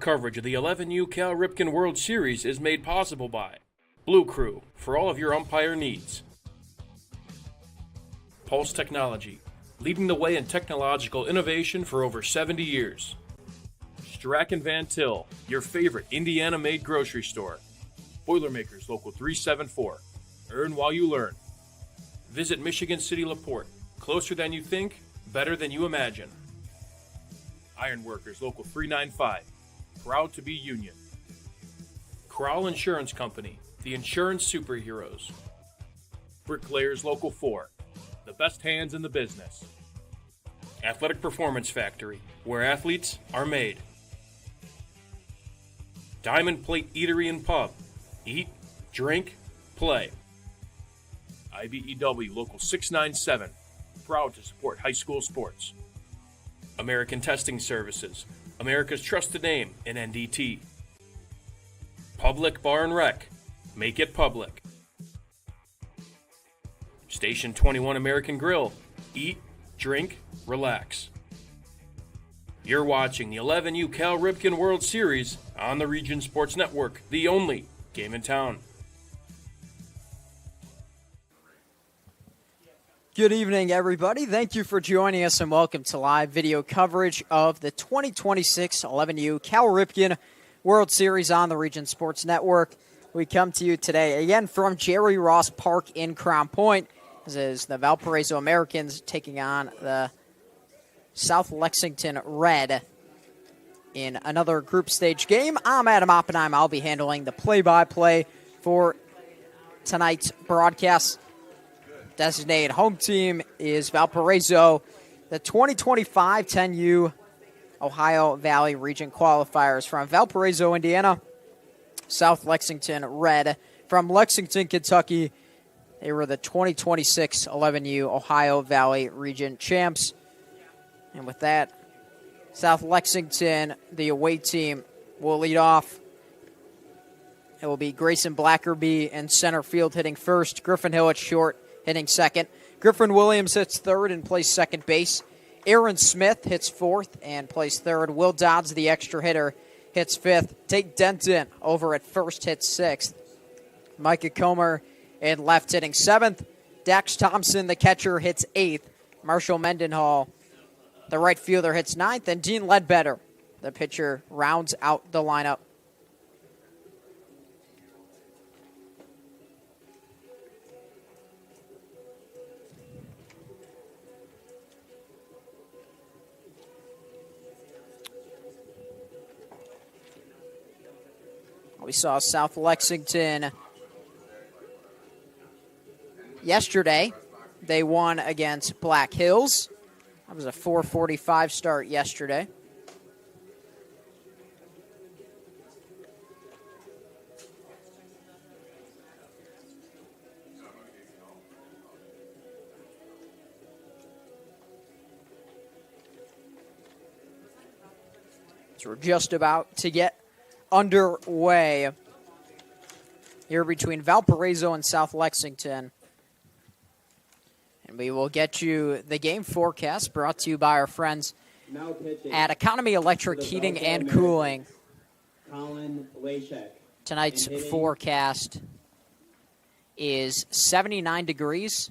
coverage of the 11U Cal Ripken World Series is made possible by Blue Crew, for all of your umpire needs. Pulse Technology, leading the way in technological innovation for over 70 years. Strack & Van Til, your favorite Indiana-made grocery store. Boilermakers Local 374. Earn while you learn. Visit Michigan City LaPorte. Closer than you think, better than you imagine. Ironworkers Local 395. Proud to be union. Crowell Insurance Company, the insurance superheroes. Bricklayers Local 4. The best hands in the business. Athletic Performance Factory, where athletes are made. Diamond Plate Eatery and Pub. Eat, drink, play. IBEW Local 697. Proud to support high school sports. American Testing Services. America's trusted name in NDT. Public Bar and Rec. Make it public. Station 21 American Grill. Eat, drink, relax. You're watching the 11U Cal Ripken World Series on the Region Sports Network, the only game in town. Good evening, everybody. Thank you for joining us and welcome to live video coverage of the 2026 11U Cal Ripken World Series on the Region Sports Network. We come to you today again from Jerry Ross Park in Crown Point. This is the Valparaiso Americans taking on the South Lexington Red in another group stage game. I'm Adam Oppenheim. I'll be handling the play-by-play for tonight's broadcast. Designated home team is Valparaiso. The 2025 10U Ohio Valley Region qualifiers from Valparaiso, Indiana. South Lexington Red from Lexington, Kentucky. They were the 2026 11U Ohio Valley Region champs. And with that, South Lexington, the away team, will lead off. It will be Grayson Blackerby in center field hitting first. Griffin Hill at short hitting second. Griffin Williams hits third and plays second base. Aaron Smith hits fourth and plays third. Will Dodds, the extra hitter, hits fifth. Tate Denton over at first hits sixth. Micah Comer in left hitting seventh. Dax Thompson, the catcher, hits eighth. Marshall Mendenhall, the right fielder, hits ninth, and Dean Ledbetter, the pitcher, rounds out the lineup. We saw South Lexington yesterday. They won against Black Hills. That was a 4:45 start yesterday. So we're just about to get underway here between Valparaiso and South Lexington. And we will get you the game forecast brought to you by our friends at Economy Electric Heating and Cooling. Tonight's forecast is 79 degrees.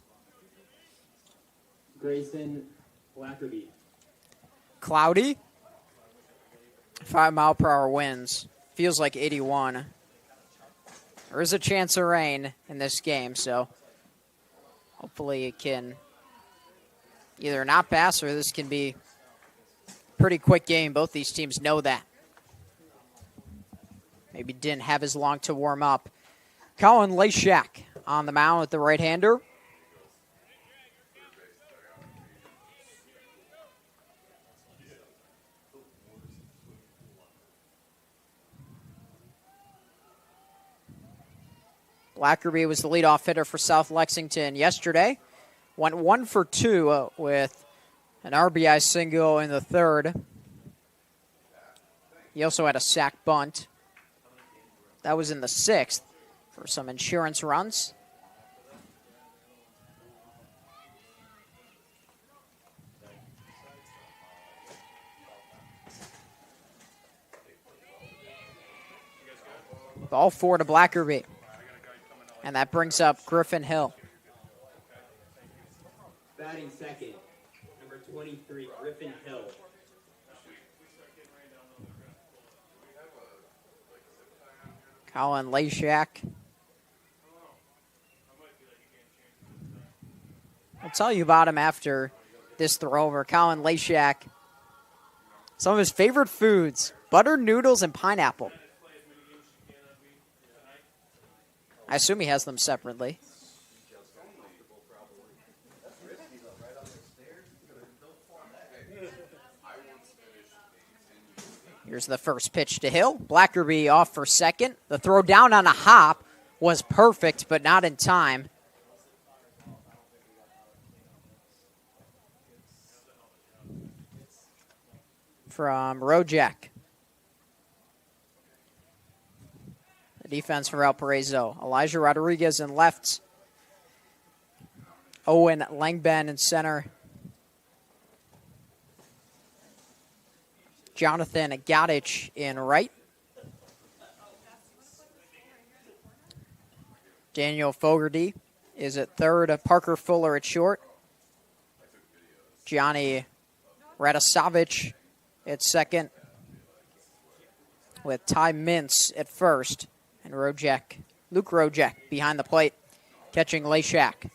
Grayson Blackerby. Cloudy. 5-mile-per-hour winds. Feels like 81. There is a chance of rain in this game, so hopefully it can either not pass or this can be a pretty quick game. Both these teams know that. Maybe didn't have as long to warm up. Colin Leshak on the mound with the right-hander. Blackerby was the leadoff hitter for South Lexington yesterday. Went 1 for 2 with an RBI single in the third. He also had a sac bunt. That was in the sixth for some insurance runs. Ball 4 to Blackerby. And that brings up Griffin Hill. Batting second, number 23, Griffin Hill. Colin Leshak. I'll tell you about him after this throw over. Colin Leshak. Some of his favorite foods, buttered noodles and pineapple. I assume he has them separately. Here's the first pitch to Hill. Blackerby off for second. The throw down on a hop was perfect, but not in time. From Rojak. The defense for Valparaiso. Elijah Rodriguez in left. Owen Langben in center. Jonathan Gadich in right. Daniel Fogarty is at third. Parker Fuller at short. Gianni Radosavich at second. With Ty Mintz at first. And Luke Rojek behind the plate, catching Leshak.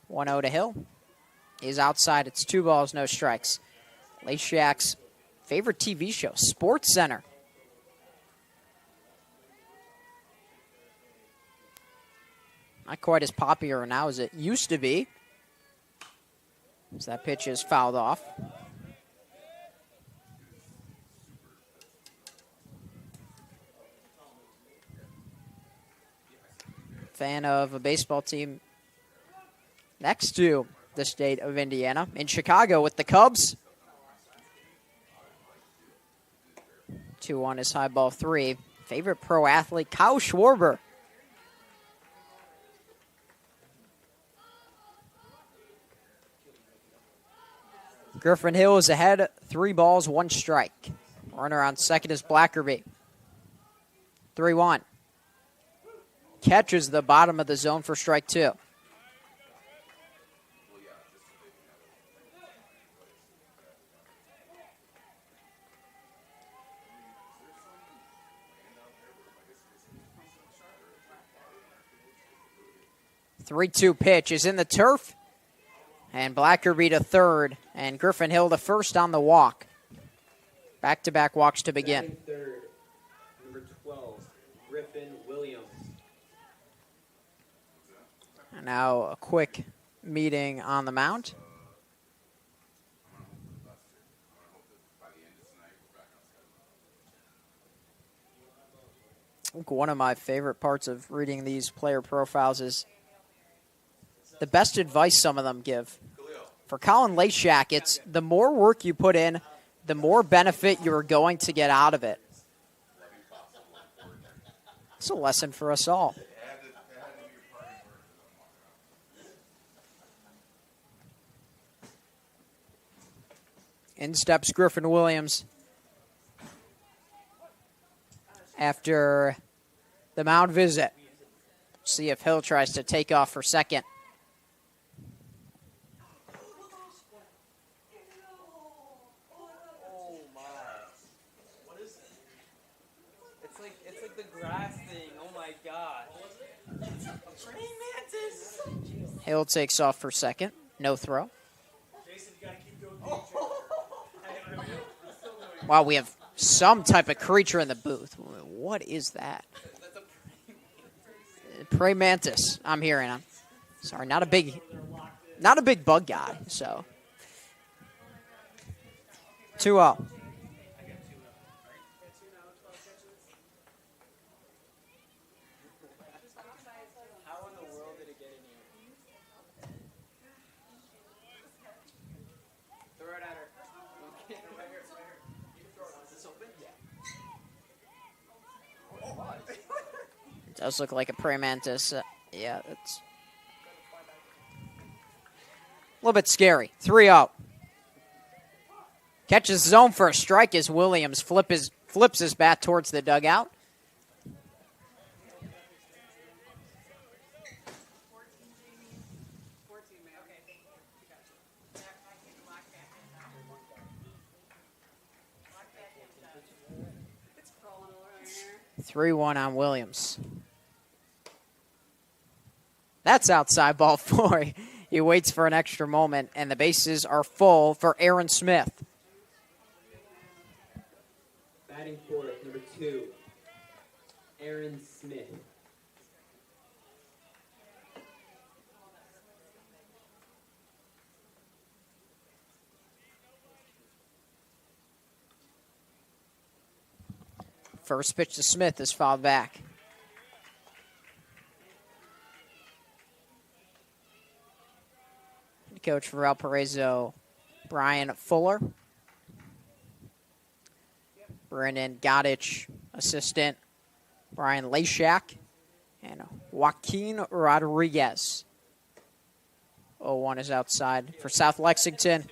One 1-0 to Hill. He's outside. It's 2 balls, no strikes. Leshak's favorite TV show, Sports Center. Not quite as popular now as it used to be. As that pitch is fouled off. Fan of a baseball team next to the state of Indiana, in Chicago with the Cubs. 2-1 is high ball 3. Favorite pro athlete, Kyle Schwarber. Griffin Hill is ahead, 3 balls, 1 strike. Runner on second is Blackerby. 3-1. Catches the bottom of the zone for strike 2. The 3-2 pitch is in the turf. And Blackerby to third. And Griffin Hill to first on the walk. Back-to-back walks to begin. Third, number 12, Griffin Williams. And now a quick meeting on the mound. I think one of my favorite parts of reading these player profiles is the best advice some of them give. For Colin Leshak, it's the more work you put in, the more benefit you're going to get out of it. It's a lesson for us all. In steps Griffin Williams after the mound visit. See if Hill tries to take off for second. Oh my. What is it? It's like the grass thing. Oh my gosh. Praying mantis. Hill takes off for second. No throw. Jason, you gotta keep going. Wow, we have some type of creature in the booth. What is that? Praying mantis. I'm hearing him. Sorry, not a big bug guy. So 2-0. How in the world did it get in here? Throw it at her. Okay, right here. You can throw it on. Is this open? Yeah. It does look like a praying mantis. Yeah, it's a little bit scary. 3-0. Catches zone for a strike as Williams flips his bat towards the dugout. Three 3-1 on Williams. That's outside ball 4. He waits for an extra moment, and the bases are full for Aaron Smith. Batting fourth, number 2, Aaron Smith. First pitch to Smith is fouled back. Coach for Valparaiso, Brian Fuller. Brennan Goddich, assistant, Brian Lashak, and Joaquin Rodriguez. 0-1 is outside for South Lexington.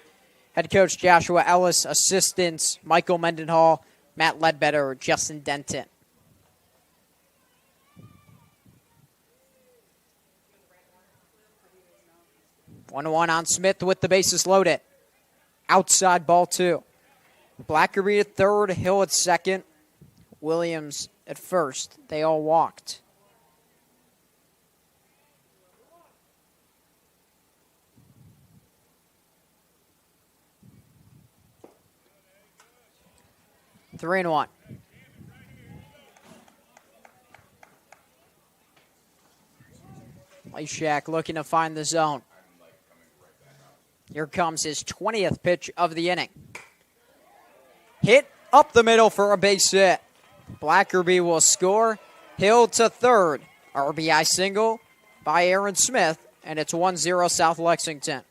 Head coach Joshua Ellis, assistants Michael Mendenhall, Matt Ledbetter, Justin Denton. One on Smith with the bases loaded. Outside ball 2. Blackerby at third, Hill at second, Williams at first. They all walked. 3-1. Lashak looking to find the zone. Here comes his 20th pitch of the inning. Hit up the middle for a base hit. Blackerby will score. Hill to third. RBI single by Aaron Smith, and it's 1-0 South Lexington.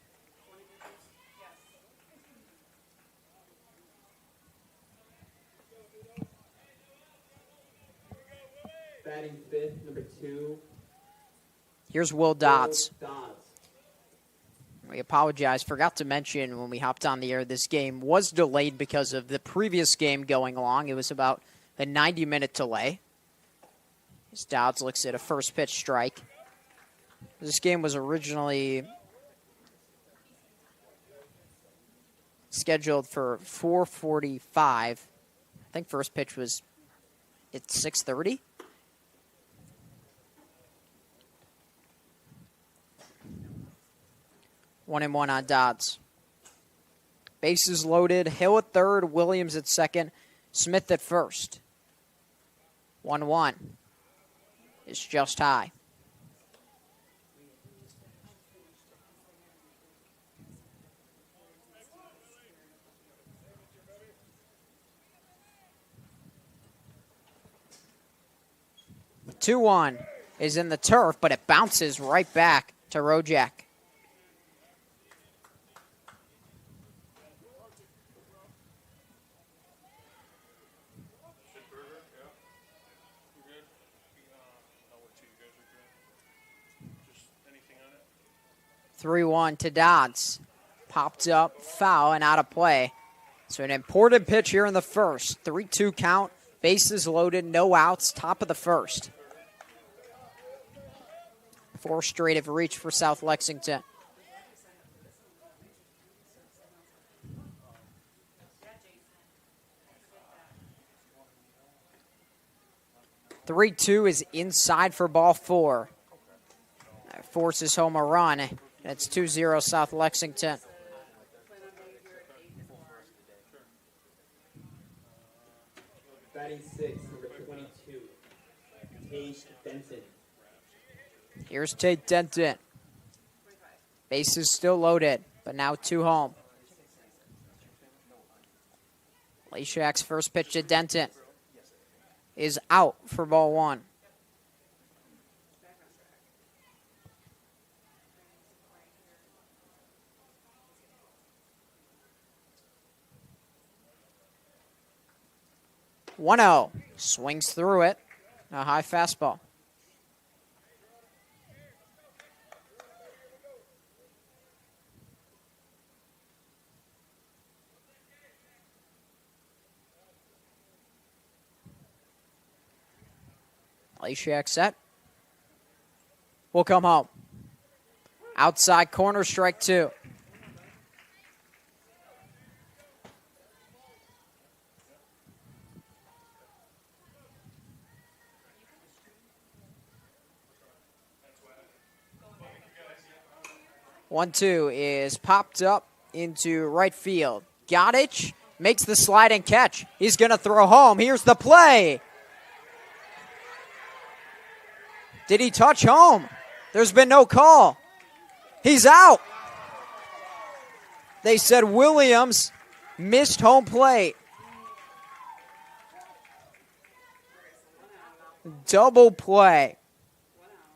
Batting fifth, number 2. Here's Will Dodds. Dodds. We apologize. Forgot to mention when we hopped on the air, this game was delayed because of the previous game going along. It was about a 90-minute delay. As Dodds looks at a first pitch strike. This game was originally scheduled for 4:45. I think first pitch was at 6:30. One and one on Dodds. Bases loaded. Hill at third. Williams at second. Smith at first. 1-1. It's just high. The 2-1 is in the turf, but it bounces right back to Rojak. Anything on it? 3-1 to Dodds. Popped up, foul, and out of play. So an important pitch here in the first. 3-2 count, bases loaded, no outs, top of the first. 4 straight have reached for South Lexington. Three-2 is inside for ball 4. That forces home a run. It's 2-0 South Lexington. Batting sixth, number 22, Tate Denton. Here's Tate Denton. Bases still loaded, but now 2 home. Lashak's first pitch to Denton is out for ball 1. One-0. Swings through it. A high fastball. Leshak set. Will come home. Outside corner, strike 2. One-two is popped up into right field. Godich makes the slide and catch. He's going to throw home. Here's the play. Did he touch home? There's been no call. He's out. They said Williams missed home plate. Double play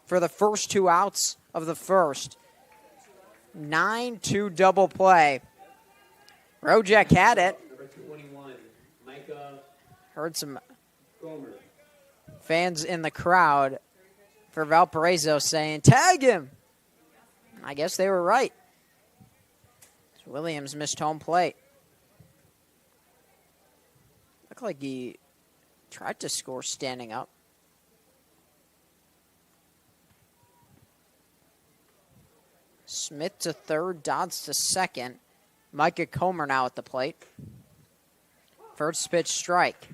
for the first 2 outs of the first. 9-2 double play. Rojek had it. Number 21, Micah Heard some Gomer. fans in the crowd for Valparaiso saying, tag him. I guess they were right. Williams missed home plate. Looked like he tried to score standing up. Smith to third, Dodds to second. Micah Comer now at the plate. First pitch strike.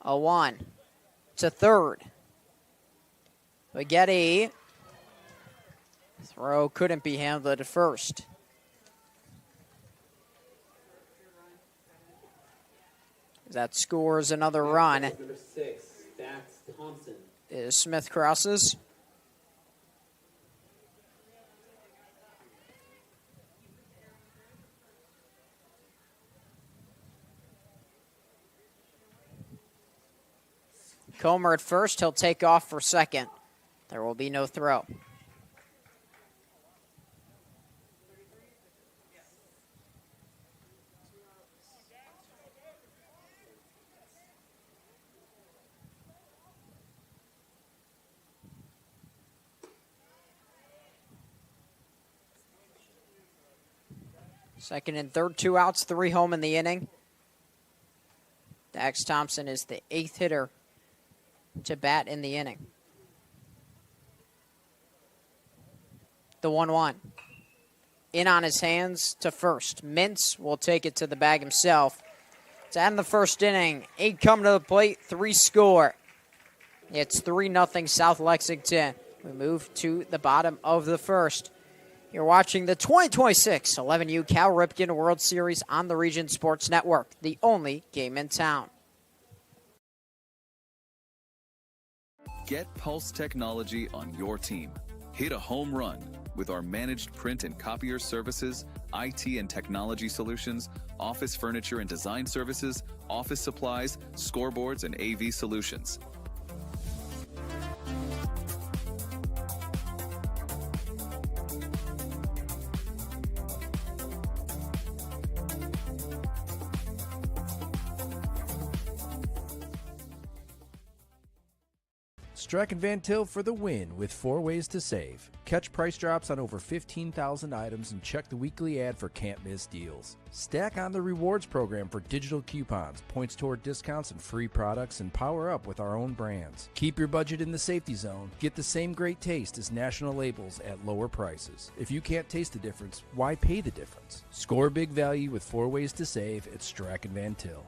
A 1 to third. Spaghetti. Throw couldn't be handled at first. That scores another run. Number 6, Dax Thompson. Is Smith crosses. Comer at first. He'll take off for second. There will be no throw. Second and third, 2 outs, 3 home in the inning. Dax Thompson is the 8th hitter to bat in the inning. The 1-1. In on his hands to first. Mintz will take it to the bag himself. To end the first inning, 8 come to the plate, 3 score. It's 3-0 South Lexington. We move to the bottom of the first. You're watching the 2026 11U Cal Ripken World Series on the Region Sports Network, the only game in town. Get Pulse Technology on your team. Hit a home run with our managed print and copier services, IT and technology solutions, office furniture and design services, office supplies, scoreboards, and AV solutions. Strack & Van Til for the win with 4 ways to save. Catch price drops on over 15,000 items and check the weekly ad for can't miss deals. Stack on the rewards program for digital coupons, points toward discounts and free products, and power up with our own brands. Keep your budget in the safety zone. Get the same great taste as national labels at lower prices. If you can't taste the difference, why pay the difference? Score big value with 4 ways to save at Strack & Van Til.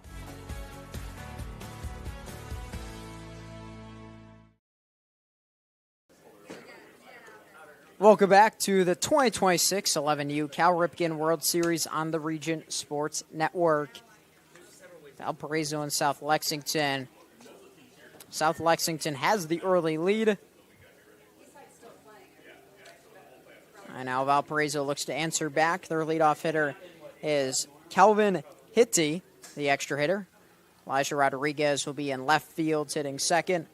Welcome back to the 2026 11U Cal Ripken World Series on the Region Sports Network. Valparaiso and South Lexington. South Lexington has the early lead. And now Valparaiso looks to answer back. Their leadoff hitter is Calvin Hitty, the extra hitter. Elijah Rodriguez will be in left field hitting second.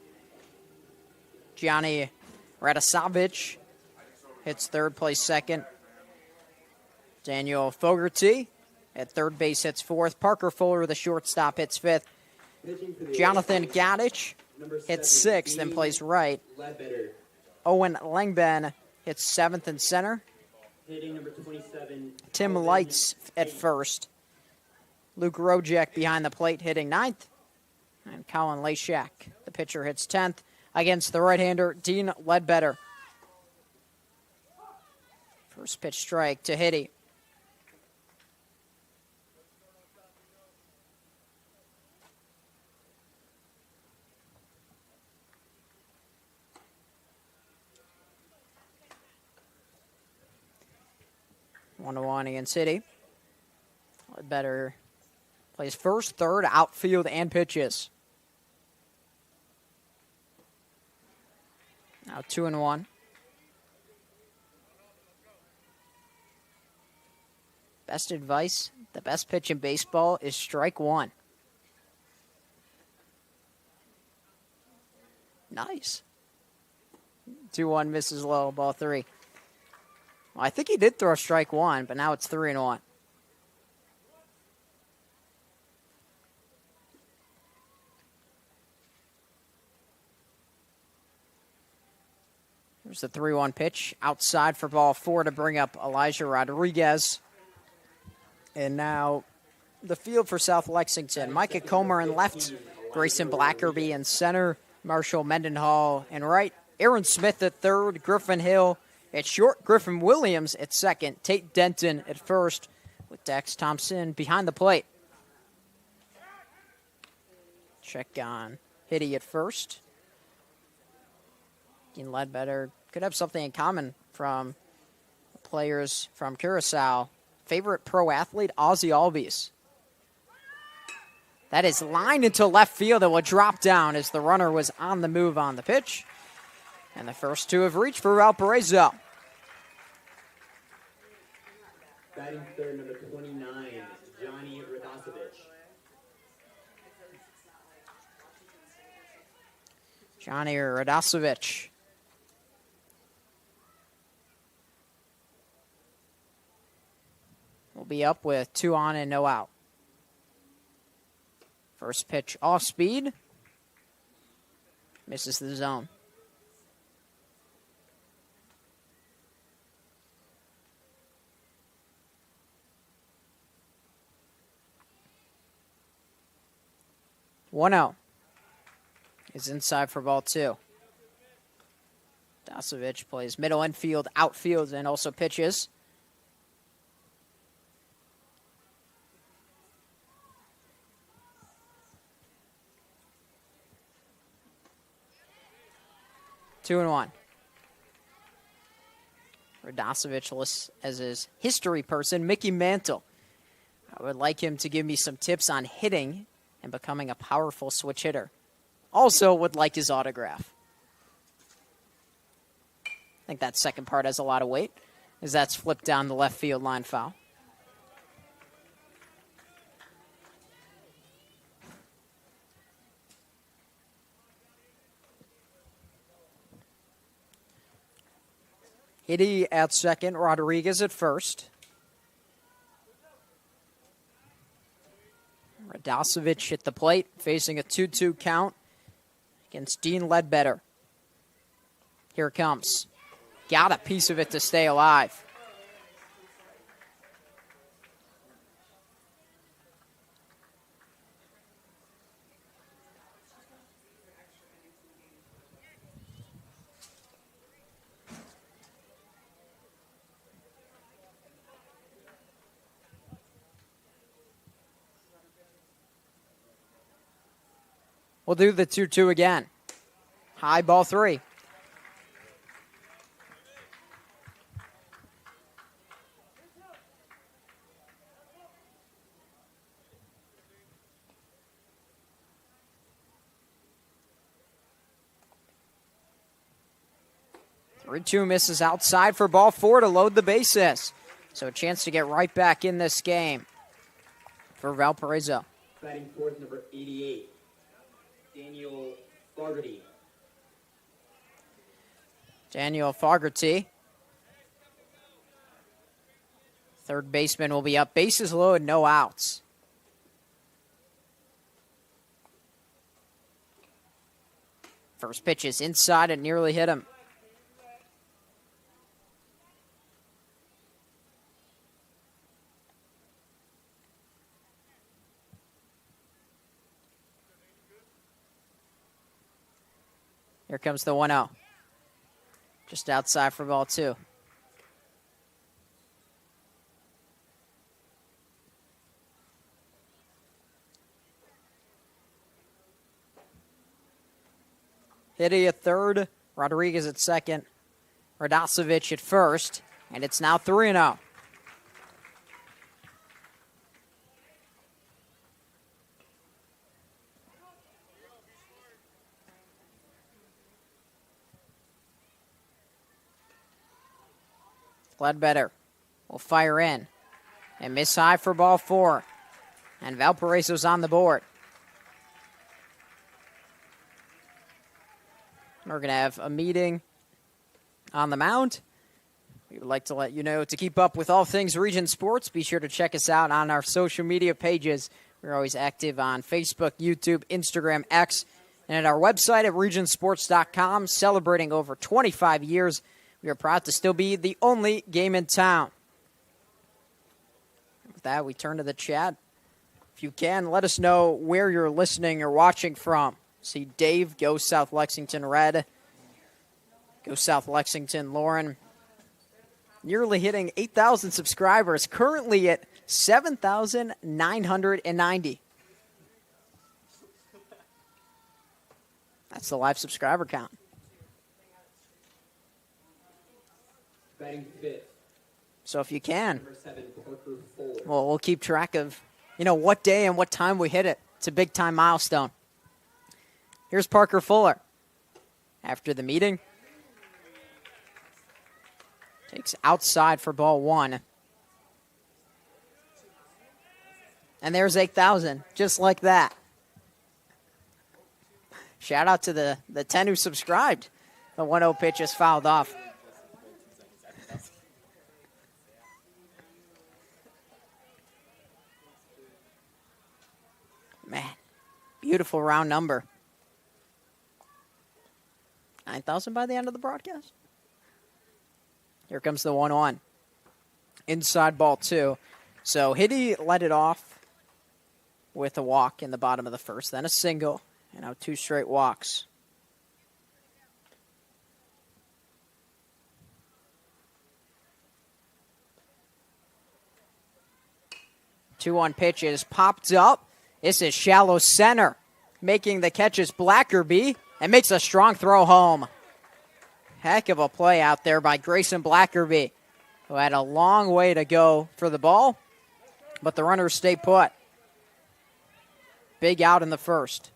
Gianni Radosavich hits third, plays second. Daniel Fogarty at third base hits fourth. Parker Fuller, the shortstop, hits fifth. Jonathan Gadich hits sixth and plays right. Owen Langben hits 7th and center. Hitting number 27. Tim Lights at first. Luke Rojek behind the plate hitting 9th. And Colin Lashak, the pitcher, hits 10th against the right-hander Dean Ledbetter. First pitch strike to Hitty. One against Hitty. Ledbetter plays first, third, outfield, and pitches. Now 2-1. Best advice, the best pitch in baseball is strike one. Nice. 2-1 misses low, ball 3. Well, I think he did throw strike one, but now it's 3-1. There's the 3-1 pitch outside for ball 4 to bring up Elijah Rodriguez. And now the field for South Lexington. Micah Comer in left, Grayson Blackerby in center, Marshall Mendenhall in right, Aaron Smith at third, Griffin Hill at short, Griffin Williams at second, Tate Denton at first, with Dax Thompson behind the plate. Check on Hitty at first. Dean Ledbetter could have something in common from players from Curacao. Favorite pro athlete, Ozzy Albies. That is lined into left field. It will drop down as the runner was on the move on the pitch. And the first two have reached for Valparaiso. Batting third, number 29, Johnny Radosevich. Johnny Radosevich. Will be up with 2 on and no out. First pitch off speed. Misses the zone. One out. Is inside for ball 2. Dasovich plays middle infield, outfield, and also pitches. 2-1. Radosevich lists as his history person, Mickey Mantle. I would like him to give me some tips on hitting and becoming a powerful switch hitter. Also would like his autograph. I think that second part has a lot of weight, as that's flipped down the left field line foul. Hitty at second, Rodriguez at first. Radosevich at the plate, facing a 2-2 count against Dean Ledbetter. Here it comes. Got a piece of it to stay alive. We'll do the 2-2 again. High ball 3. Three-two misses outside for ball 4 to load the bases. So a chance to get right back in this game for Valparaiso. Batting fourth, number 88, Daniel Fogarty. Daniel Fogarty. Third baseman will be up. Bases loaded, no outs. First pitch is inside and nearly hit him. comes the 1-0. Just outside for ball 2. Hitty at third, Rodriguez at second, Radosevic at first, and it's now 3-0. Ledbetter will fire in and miss high for ball 4, and Valparaiso's on the board. We're going to have a meeting on the mound. We would like to let you know to keep up with all things Region Sports. Be sure to check us out on our social media pages. We're always active on Facebook, YouTube, Instagram, X, and at our website at regionsports.com. Celebrating over 25 years, we are proud to still be the only game in town. With that, we turn to the chat. If you can, let us know where you're listening or watching from. See Dave, go South Lexington Red. Go South Lexington Lauren. Nearly hitting 8,000 subscribers. Currently at 7,990. That's the live subscriber count. Batting fifth. So if you can, Number 7, Parker Fuller. well, we'll keep track of, what day and what time we hit it. It's a big time milestone. Here's Parker Fuller. After the meeting, takes outside for ball 1. And there's 8,000, just like that. Shout out to the 10 who subscribed. The 1-0 pitch is fouled off. Man, beautiful round number. 9,000 by the end of the broadcast. Here comes the 1-1. Inside ball 2. So Hitty led it off with a walk in the bottom of the first, then a single, and now 2 straight walks. Two-one pitch is popped up. This is shallow center. Making the catch is Blackerby, and makes a strong throw home. Heck of a play out there by Grayson Blackerby, who had a long way to go for the ball, but the runners stay put. Big out in the first.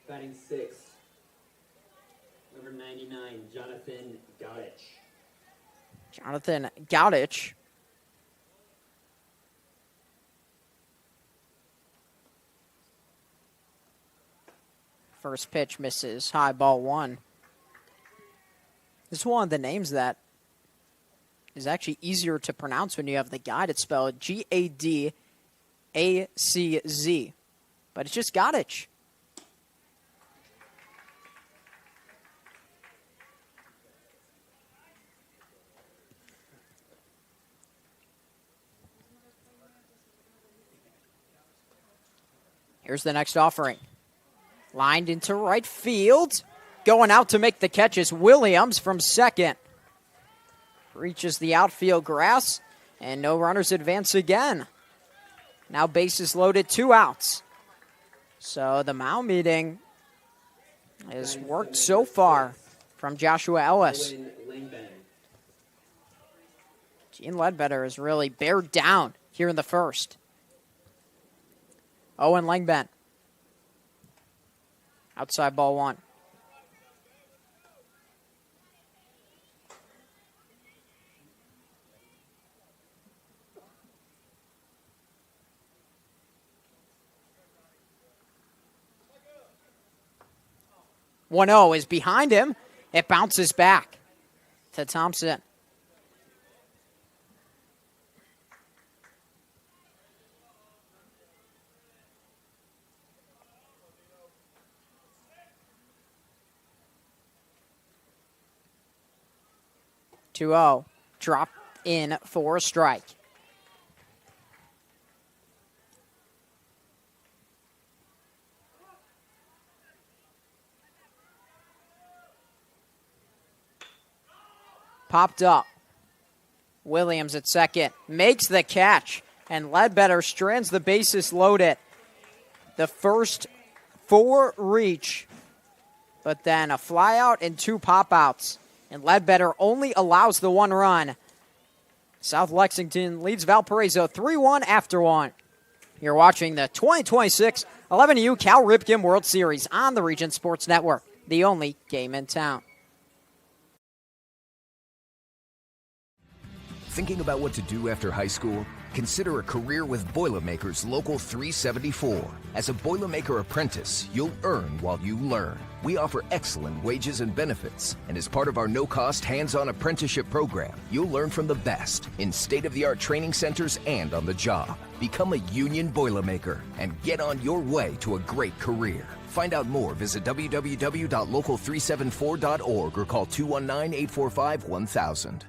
Batting sixth. Number 99, Jonathan Goddich. Jonathan Goudich. First pitch misses high, ball 1. This is one of the names that is actually easier to pronounce when you have the guide. It's spelled Gadacz, but it's just Goddich. Here's the next offering. Lined into right field. Going out to make the catch is Williams from second. Reaches the outfield grass, and no runners advance again. Now bases loaded, 2 outs. So the mound meeting has worked so far from Joshua Ellis. Owen Langben. Gene Ledbetter has really bared down here in the first. Owen Langben. Outside ball 1. One 0 is behind him. It bounces back to Thompson. Two 0. Drop in for a strike. popped up. Williams at second makes the catch, and Ledbetter strands the bases loaded. The first 4 reach, but then a fly out and 2 pop outs, and Ledbetter only allows the 1 run. South Lexington leads Valparaiso 3-1 after 1. You're watching the 2026 11U Cal Ripken World Series on the Region Sports Network, the only game in town. Thinking about what to do after high school? Consider a career with Boilermakers Local 374. As a Boilermaker apprentice, you'll earn while you learn. We offer excellent wages and benefits, and as part of our no-cost hands-on apprenticeship program, you'll learn from the best in state-of-the-art training centers and on the job. Become a union Boilermaker and get on your way to a great career. Find out more, visit www.local374.org or call 219-845-1000.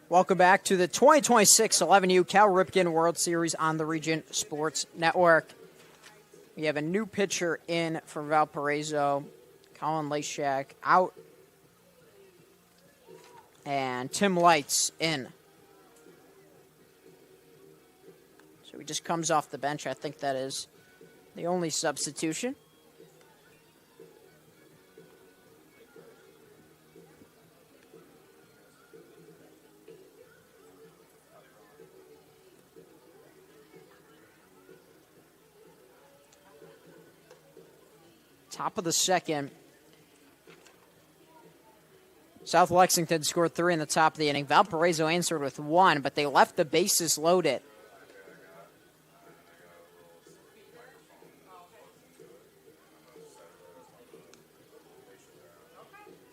Welcome back to the 2026 11U Cal Ripken World Series on the Region Sports Network. We have a new pitcher in for Valparaiso, Colin Lashak out, and Tim Lights in. So he just comes off the bench. I think that is the only substitution. Top of the second. South Lexington scored 3 in the top of the inning. Valparaiso answered with 1, but they left the bases loaded.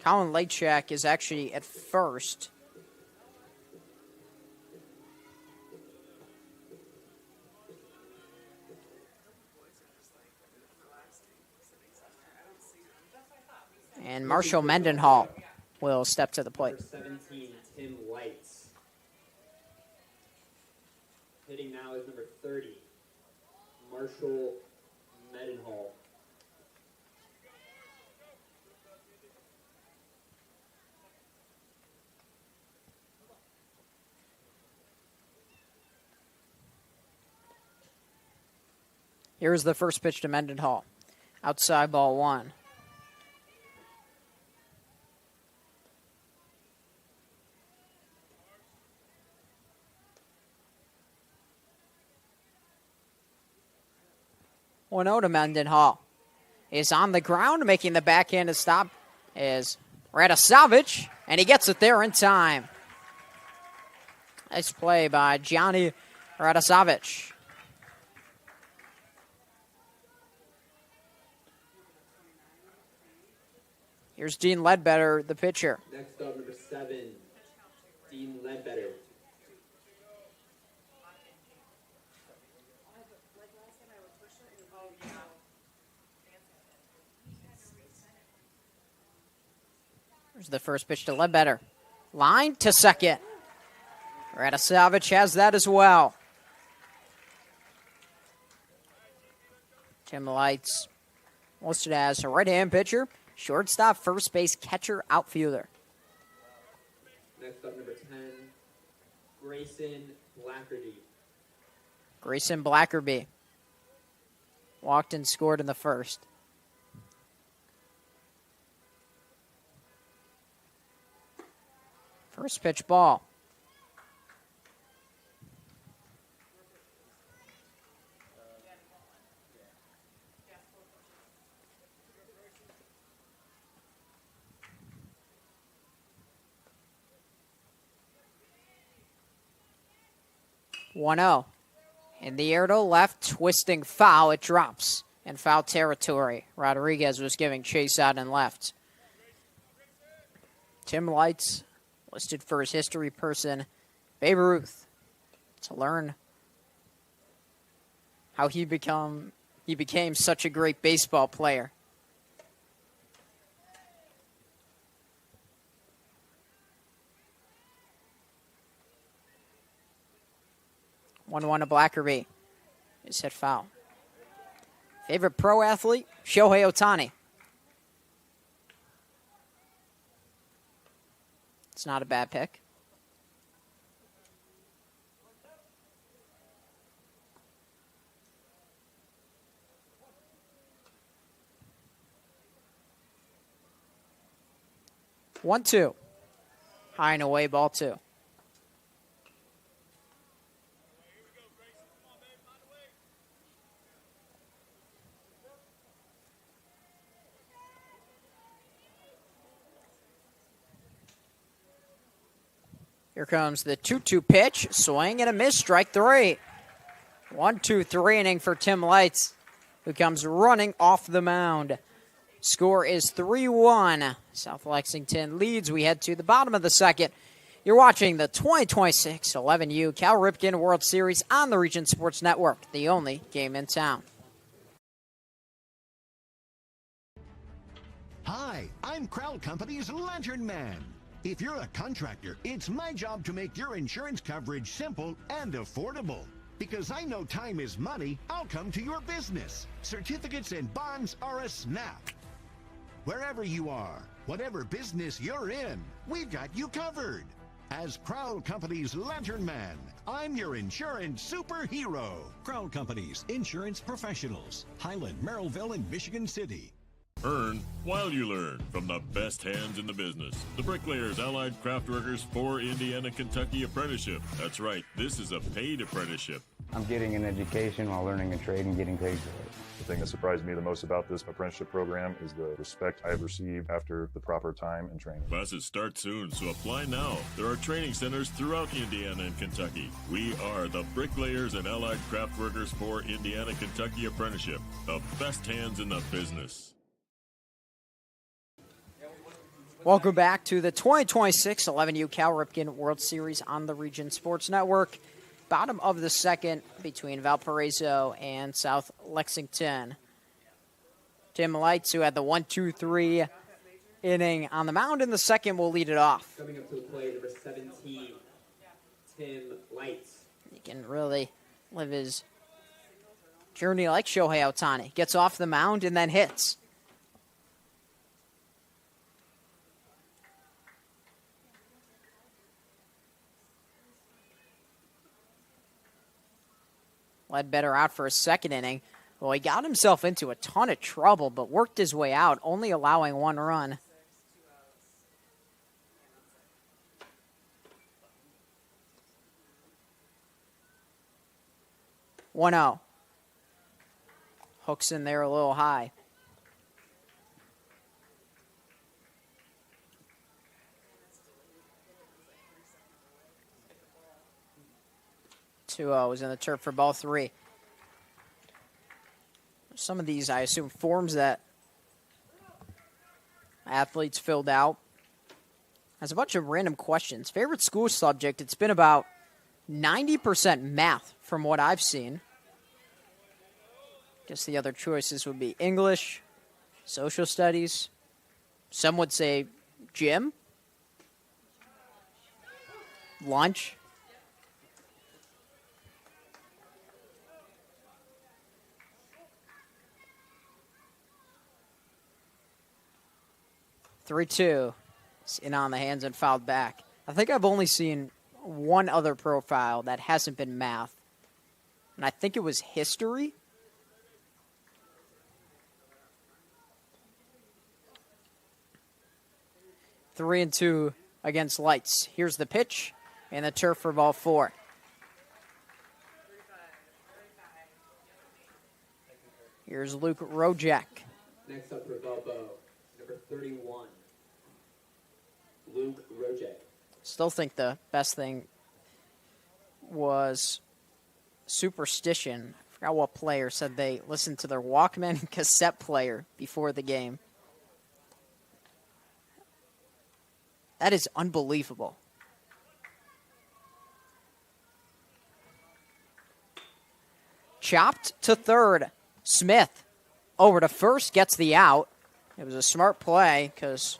Colin Lachak is actually at first. And Marshall Mendenhall will step to the plate. Number 17, Tim Lights. Hitting now is number 30, Marshall Mendenhall. Here's the first pitch to Mendenhall. Outside ball 1. One out to Mendenhall. Is on the ground, making the backhanded stop is Radosavich, and he gets it there in time. Nice play by Gianni Radosavich. Here's Dean Ledbetter, the pitcher. Next up, number 7, Dean Ledbetter. Here's the first pitch to Ledbetter. Line to second. Radosavich has that as well. Tim Lights listed as a right-hand pitcher, shortstop, first base, catcher, outfielder. Next up, number 10, Grayson Blackerby. Grayson Blackerby walked and scored in the first. First pitch ball. One-0. In the air to left, twisting foul. It drops in foul territory. Rodriguez was giving chase out and left. Tim Lights, listed for his history person, Babe Ruth, to learn how he became such a great baseball player. One to Blackerby. Is hit foul. Favorite pro athlete, Shohei Ohtani. It's not a bad pick. 1-2. High and away, ball 2. Here comes the 2-2 pitch. Swing and a miss. Strike 3. 1-2-3 inning for Tim Lights, who comes running off the mound. Score is 3-1. South Lexington leads. We head to the bottom of the second. You're watching the 2026 11U Cal Ripken World Series on the Region Sports Network, the only game in town. Hi, I'm Crowd Company's Lantern Man. If you're a contractor, it's my job to make your insurance coverage simple and affordable. Because I know time is money, I'll come to your business. Certificates and bonds are a snap. Wherever you are, whatever business you're in, we've got you covered. As Crowd Company's Lantern Man, I'm your insurance superhero. Crowd Company's insurance professionals. Highland, Merrillville, and Michigan City. Earn while you learn from the best hands in the business. The Bricklayers Allied Craft Workers for Indiana, Kentucky Apprenticeship. That's right, this is a paid apprenticeship. I'm getting an education while learning a trade and getting paid for it. The thing that surprised me the most about this apprenticeship program is the respect I have received after the proper time and training. Classes start soon, so apply now. There are training centers throughout Indiana and Kentucky. We are the Bricklayers and Allied Craft Workers for Indiana, Kentucky Apprenticeship. The best hands in the business. Welcome back to the 2026 11U Cal Ripken World Series on the Region Sports Network. Bottom of the second between Valparaiso and South Lexington. Tim Lights, who had the 1-2-3 inning on the mound in the second, will lead it off. Coming up to the plate, number 17, Tim Lights. He can really live his journey like Shohei Ohtani. Gets off the mound and then hits. Ledbetter out for a second inning. Well, he got himself into a ton of trouble, but worked his way out, only allowing 1 run. One 0. Hooks in there a little high. Two 0s in the turf for ball 3. Some of these, I assume, forms that athletes filled out. Has a bunch of random questions. Favorite school subject? It's been about 90% math from what I've seen. Guess the other choices would be English, social studies. Some would say gym, lunch. Three-two. It's in on the hands and fouled back. I think I've only seen one other profile that hasn't been math, and I think it was history. 3-2 against Lights. Here's the pitch and the turf for ball 4. Here's Luke Rojek. Next up for Valpo, number 31, Luke Rojek. Still think the best thing was superstition. I forgot what player said they listened to their Walkman cassette player before the game. That is unbelievable. Chopped to third. Smith over to first, gets the out. It was a smart play because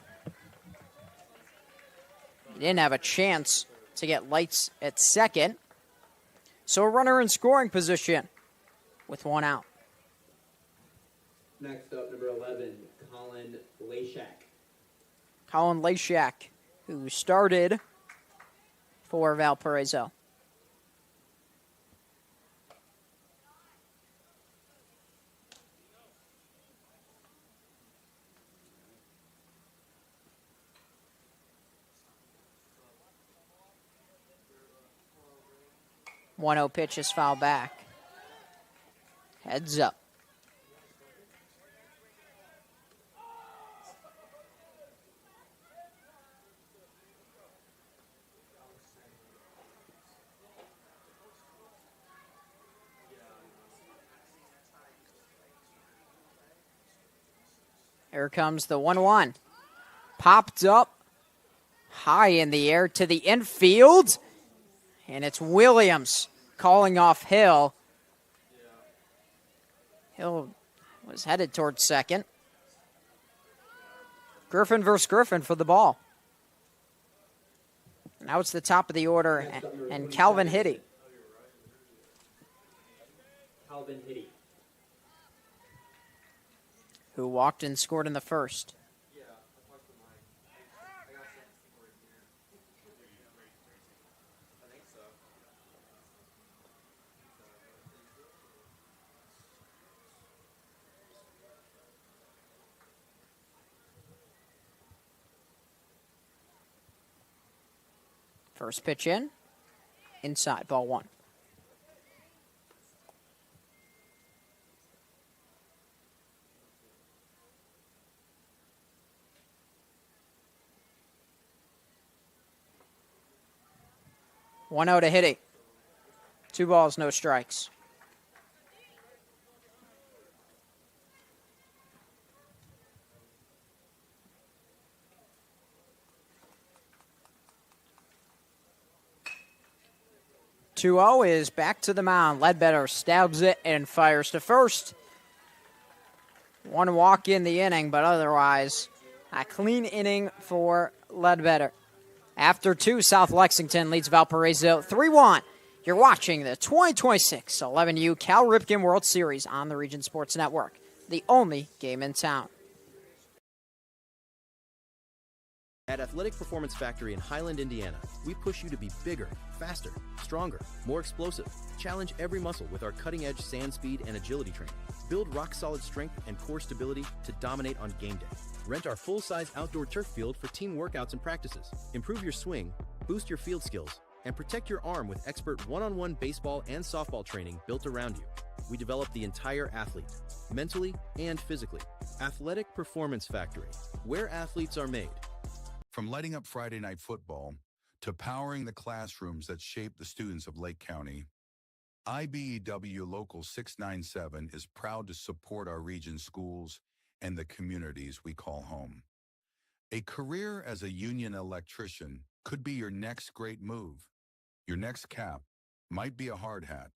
he didn't have a chance to get lights at second. So a runner in scoring position with one out. Next up, number 11, Colin Lashak. Colin Lashak, who started for Valparaiso. One 0 pitch is foul back. Heads up. Here comes the 1-1. Popped up high in the air to the infield. And it's Williams calling off Hill. Hill was headed towards second. Griffin versus Griffin for the ball. Now it's the top of the order, and Calvin Hitty. Calvin Hitty. Who walked and scored in the first. First pitch in, inside, ball one. One out to Hitty. 2 balls, no strikes. Two 0 is back to the mound. Ledbetter stabs it and fires to first. One walk in the inning, but otherwise a clean inning for Ledbetter. After 2, South Lexington leads Valparaiso 3-1. You're watching the 2026 11U Cal Ripken World Series on the Region Sports Network, the only game in town. At Athletic Performance Factory in Highland, Indiana, we push you to be bigger, faster, stronger, more explosive. Challenge every muscle with our cutting-edge sand speed and agility training. Build rock-solid strength and core stability to dominate on game day. Rent our full-size outdoor turf field for team workouts and practices. Improve your swing, boost your field skills, and protect your arm with expert one-on-one baseball and softball training built around you. We develop the entire athlete, mentally and physically. Athletic Performance Factory, where athletes are made. From lighting up Friday night football to powering the classrooms that shape the students of Lake County, IBEW Local 697 is proud to support our region's schools and the communities we call home. A career as a union electrician could be your next great move. Your next cap might be a hard hat.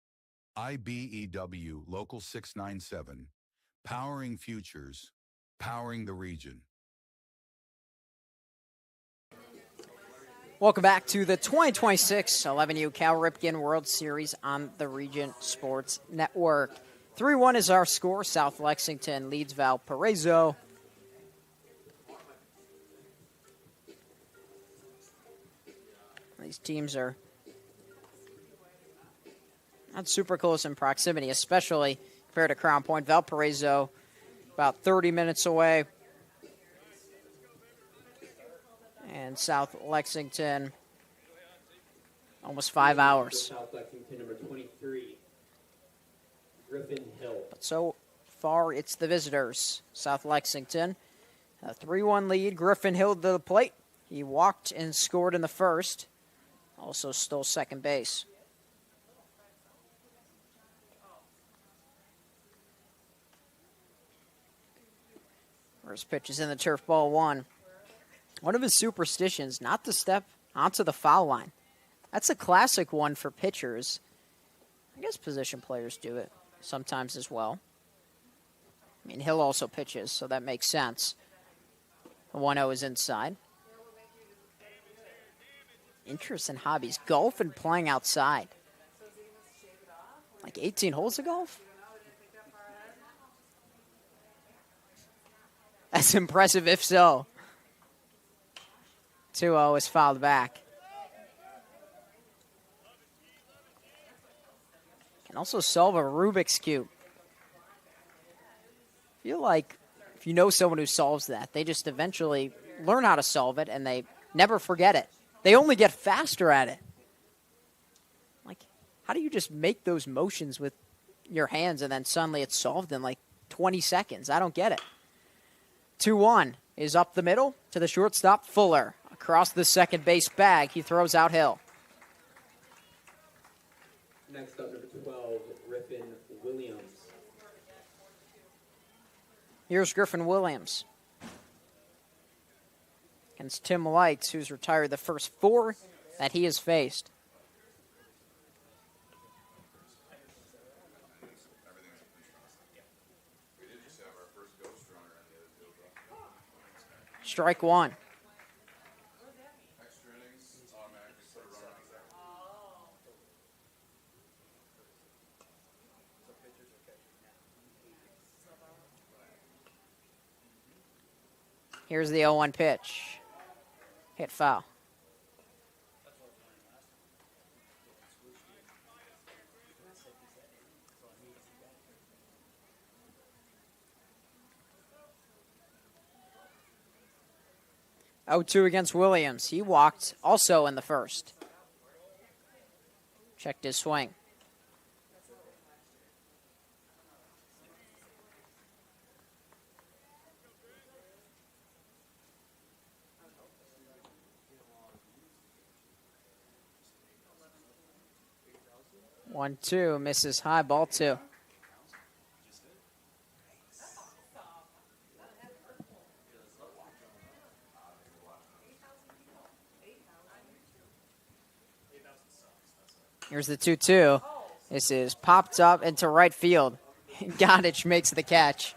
IBEW Local 697, powering futures, powering the region. Welcome back to the 2026 11U Cal Ripken World Series on the Region Sports Network. 3-1 is our score. South Lexington leads Valparaiso. These teams are not super close in proximity, especially compared to Crown Point. Valparaiso about 30 minutes away. And South Lexington, almost 5 hours. South Lexington, number 23, Griffin Hill. But so far, it's the visitors. South Lexington, a 3-1 lead. Griffin Hill to the plate. He walked and scored in the first. Also stole second base. First pitch is in the turf, ball one. One of his superstitions, not to step onto the foul line. That's a classic one for pitchers. I guess position players do it sometimes as well. I mean, Hill also pitches, so that makes sense. The 1-0 is inside. Interests and hobbies. Golf and playing outside. Like 18 holes of golf? That's impressive if so. 2-0 is fouled back. Can also solve a Rubik's Cube. I feel like if you know someone who solves that, they just eventually learn how to solve it and they never forget it. They only get faster at it. Like, how do you just make those motions with your hands and then suddenly it's solved in like 20 seconds? I don't get it. 2-1 is up the middle to the shortstop, Fuller. Across the second base bag, he throws out Hill. Next up, number 12, Ripken 11U. Here's Griffin Williams against Tim Lights, who's retired the first 4 that he has faced. Strike 1. Here's the 0-1 pitch. Hit foul. Oh-2 against Williams. He walked also in the first. Checked his swing. One, two, misses high, ball 2. Here's the 2-2. This is popped up into right field. Godich makes the catch.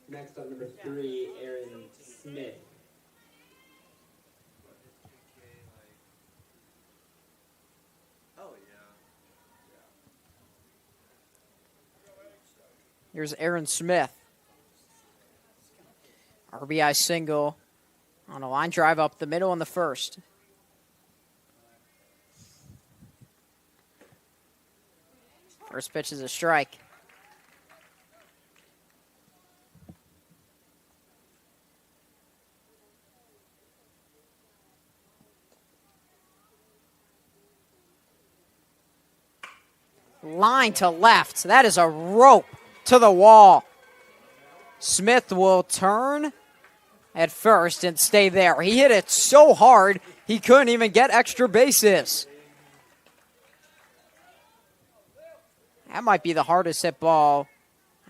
Next up, number 3, Aaron Smith. Here's Aaron Smith. RBI single on a line drive up the middle in the first. First pitch is a strike. Line to left. That is a rope to the wall. Smith will turn at first and stay there. He hit it so hard, he couldn't even get extra bases. That might be the hardest hit ball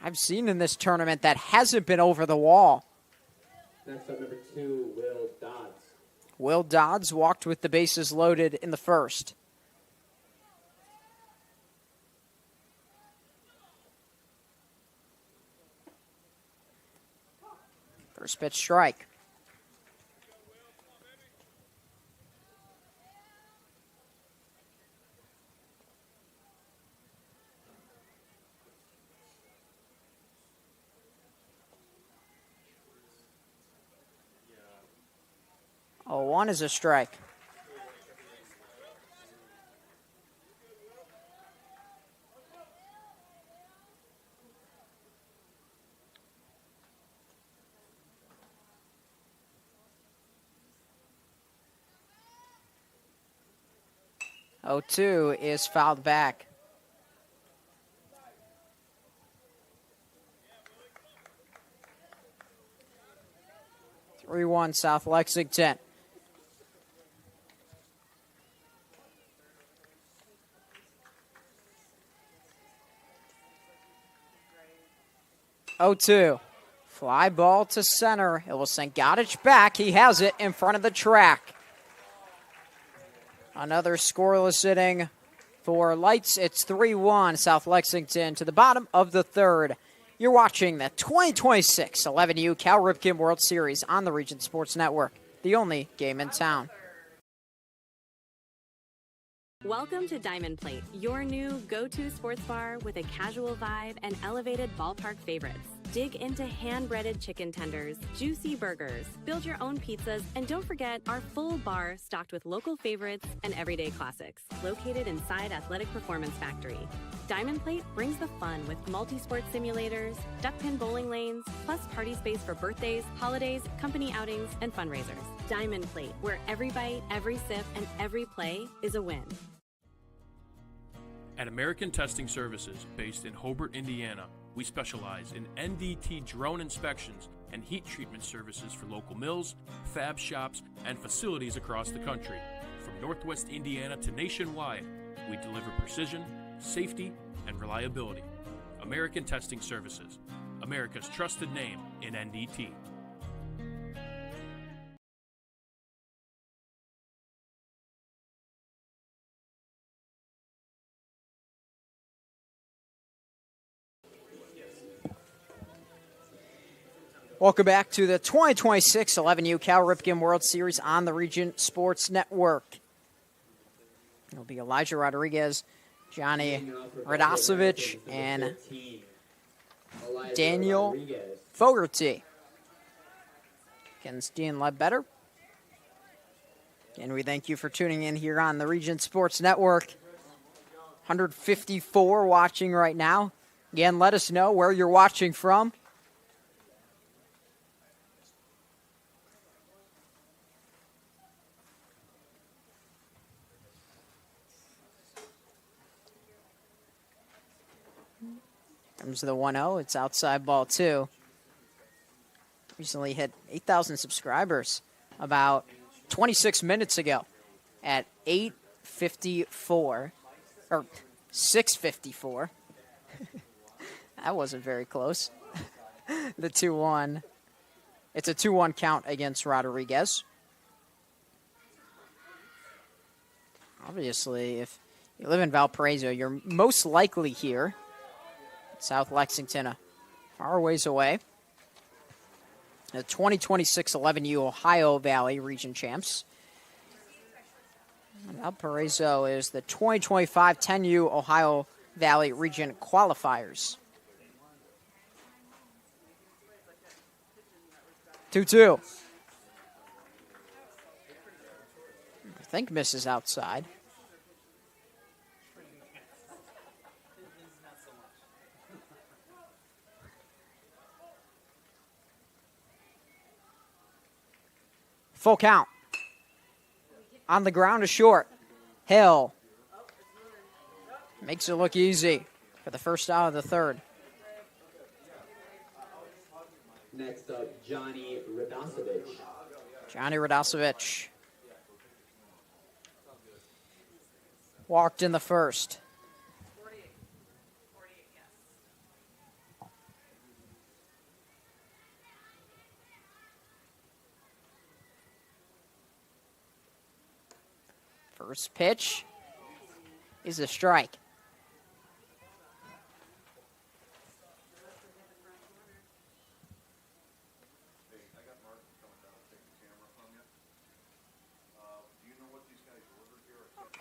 I've seen in this tournament that hasn't been over the wall. Next up, number 2, Will Dodds. Will Dodds walked with the bases loaded in the first. First pitch strike. Oh, 1 is a strike. Oh, 2 is fouled back. (3-1) South Lexington. 0-2. Fly ball to center. It will send Goddard back. He has it in front of the track. Another scoreless inning for Lights. It's 3-1 South Lexington to the bottom of the third. You're watching the 2026 11U Cal Ripken World Series on the Region Sports Network, the only game in town. Welcome to Diamond Plate, your new go-to sports bar with a casual vibe and elevated ballpark favorites. Dig into hand-breaded chicken tenders, juicy burgers, build your own pizzas, and don't forget our full bar stocked with local favorites and everyday classics, located inside Athletic Performance Factory. Diamond Plate brings the fun with multi-sport simulators, duck pin bowling lanes, plus party space for birthdays, holidays, company outings, and fundraisers. Diamond Plate, where every bite, every sip, and every play is a win. At American Testing Services, based in Hobart, Indiana, we specialize in NDT drone inspections and heat treatment services for local mills, fab shops, and facilities across the country. From Northwest Indiana to nationwide, we deliver precision, safety, and reliability. American Testing Services, America's trusted name in NDT. Welcome back to the 2026 11U Cal Ripken World Series on the Region Sports Network. It'll be Elijah Rodriguez, Johnny Radosevich, and Daniel Fogarty against Dean Ledbetter. And we thank you for tuning in here on the Region Sports Network. 154 watching right now. Again, let us know where you're watching from. Comes the 1-0. It's outside ball 2. Recently hit 8,000 subscribers about 26 minutes ago at 8:54 or 6:54. That wasn't very close. The 2-1. It's a 2-1 count against Rodriguez. Obviously, if you live in Valparaiso, you're most likely here. South Lexington, a far ways away. The 2026 11U Ohio Valley Region Champs. Valparaiso is the 2025 10U Ohio Valley Region Qualifiers. 2-2. I think misses outside. Full count. On the ground is short. Hill makes it look easy for the first out of the third. Next up, Johnny Radosevich. Johnny Radosevich walked in the first. First pitch is a strike.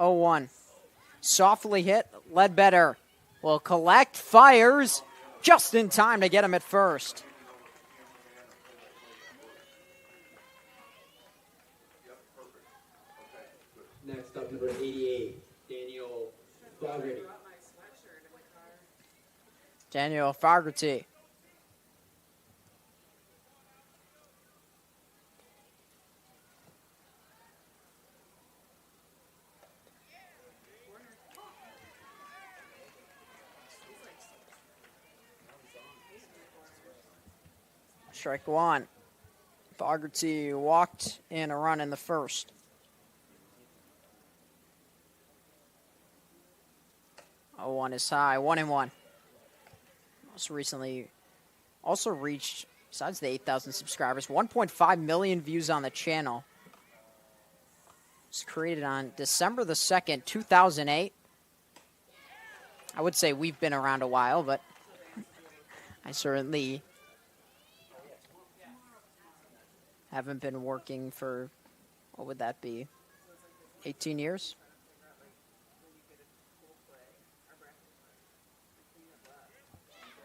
Oh, 1. Softly hit. Ledbetter will collect, fires just in time to get him at first. Next up, number 88, Daniel Fogarty. Daniel Fogarty. Strike 1. Fogarty walked in a run in the first. 0-1 is high. 1-1. Most recently also reached, besides the 8,000 subscribers, 1.5 million views on the channel. It was created on December the 2nd, 2008. I would say we've been around a while, but I certainly haven't been working for, what would that be, 18 years?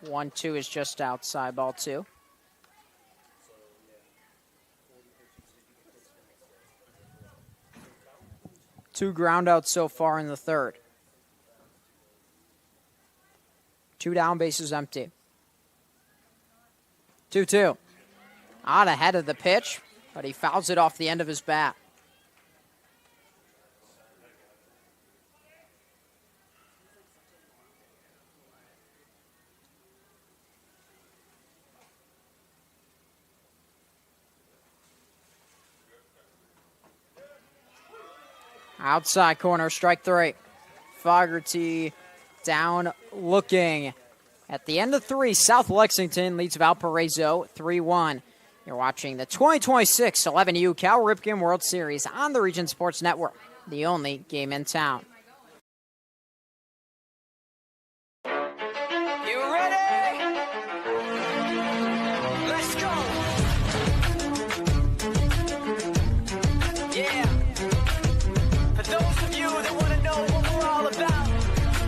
One, two is just outside, ball two. Two ground outs so far in the third. Two down, bases empty. 2-2. Out ahead of the pitch, but he fouls it off the end of his bat. Outside corner, strike three. Fogarty down looking. At the end of three, South Lexington leads Valparaiso 3-1. You're watching the 2026 11U Cal Ripken World Series on the Region Sports Network, the only game in town. You ready? Let's go. Yeah. For those of you that want to know what we're all about,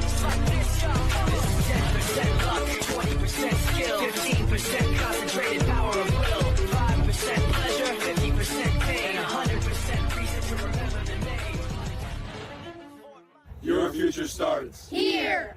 it's like this, y'all. This is 10% luck, 20% skill, 15% concentrated power of will, 5% pleasure, 50% pain, 100% reason to remember the name. Your future starts here.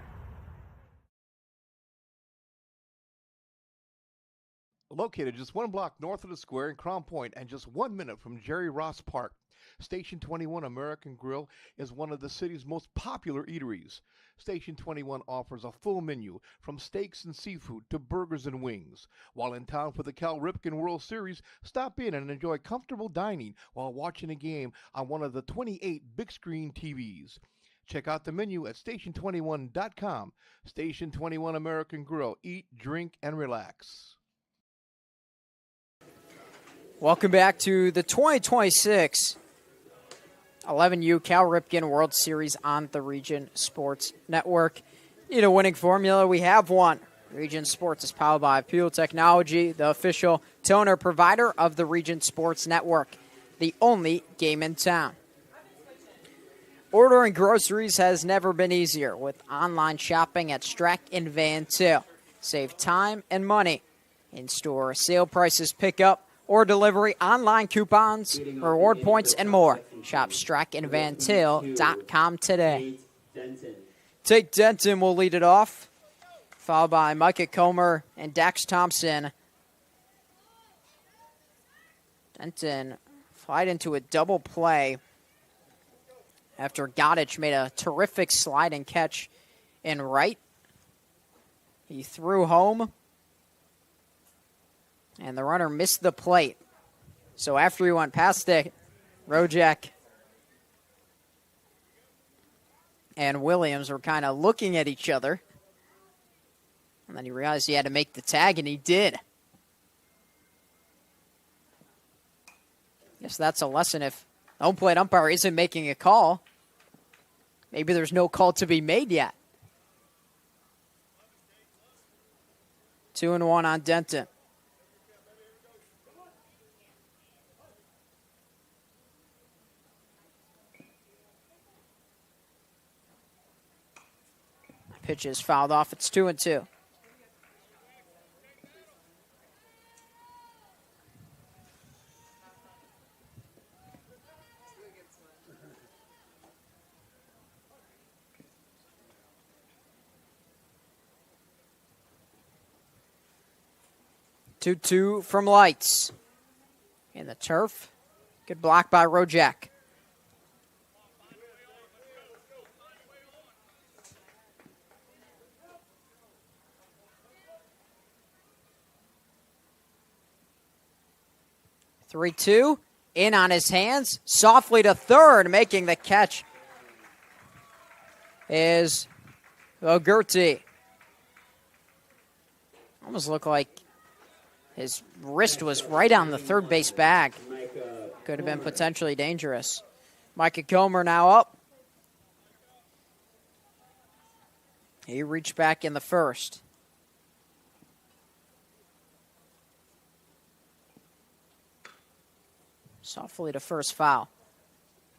Located just one block north of the square in Crown Point and just 1 minute from Jerry Ross Park, Station 21 American Grill is one of the city's most popular eateries. Station 21 offers a full menu from steaks and seafood to burgers and wings. While in town for the Cal Ripken World Series, stop in and enjoy comfortable dining while watching a game on one of the 28 big screen TVs. Check out the menu at station21.com. Station 21 American Grill. Eat, drink, and relax. Welcome back to the 2026 11U Cal Ripken World Series on the Region Sports Network. Need a winning formula? We have one. Region Sports is powered by Peel Technology, the official toner provider of the Region Sports Network, the only game in town. Ordering groceries has never been easier with online shopping at Strack and Van Til. Save time and money. In-store sale prices, pickup or delivery, online coupons, reward points, and more. Shop strackandvantil.com today. Tate Denton will lead it off, followed by Micah Comer and Dax Thompson. Denton flied into a double play after Goddich made a terrific slide and catch in right. He threw home, and the runner missed the plate. So after he went past it, Rojek and Williams were kind of looking at each other. And then he realized he had to make the tag, and he did. Guess that's a lesson. If the home plate umpire isn't making a call, maybe there's no call to be made yet. 2-1 on Denton. Pitch is fouled off. It's 2-2. Two from Lights. In the turf. Good block by Rojek. Three-two, in on his hands, softly to third, making the catch is Ogurti. Almost looked like His wrist was right on the third base bag. Could have been potentially dangerous. Micah Comer now up. He reached back in the first. Softly to first foul.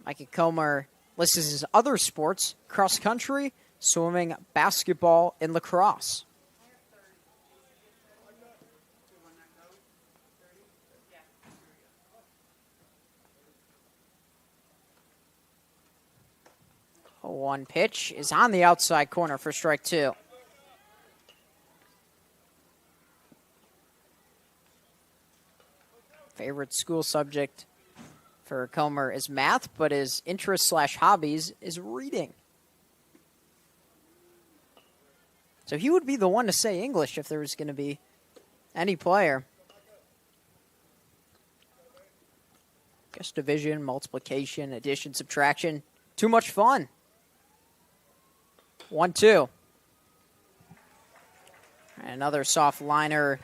Micah Comer lists his other sports: cross country, swimming, basketball, and lacrosse. One pitch is on the outside corner for strike two. Favorite school subject for Comer is math, but his interest/hobbies is reading. So he would be the one to say English if there was going to be any player. Guess division, multiplication, addition, subtraction. Too much fun. 1-2. Another soft liner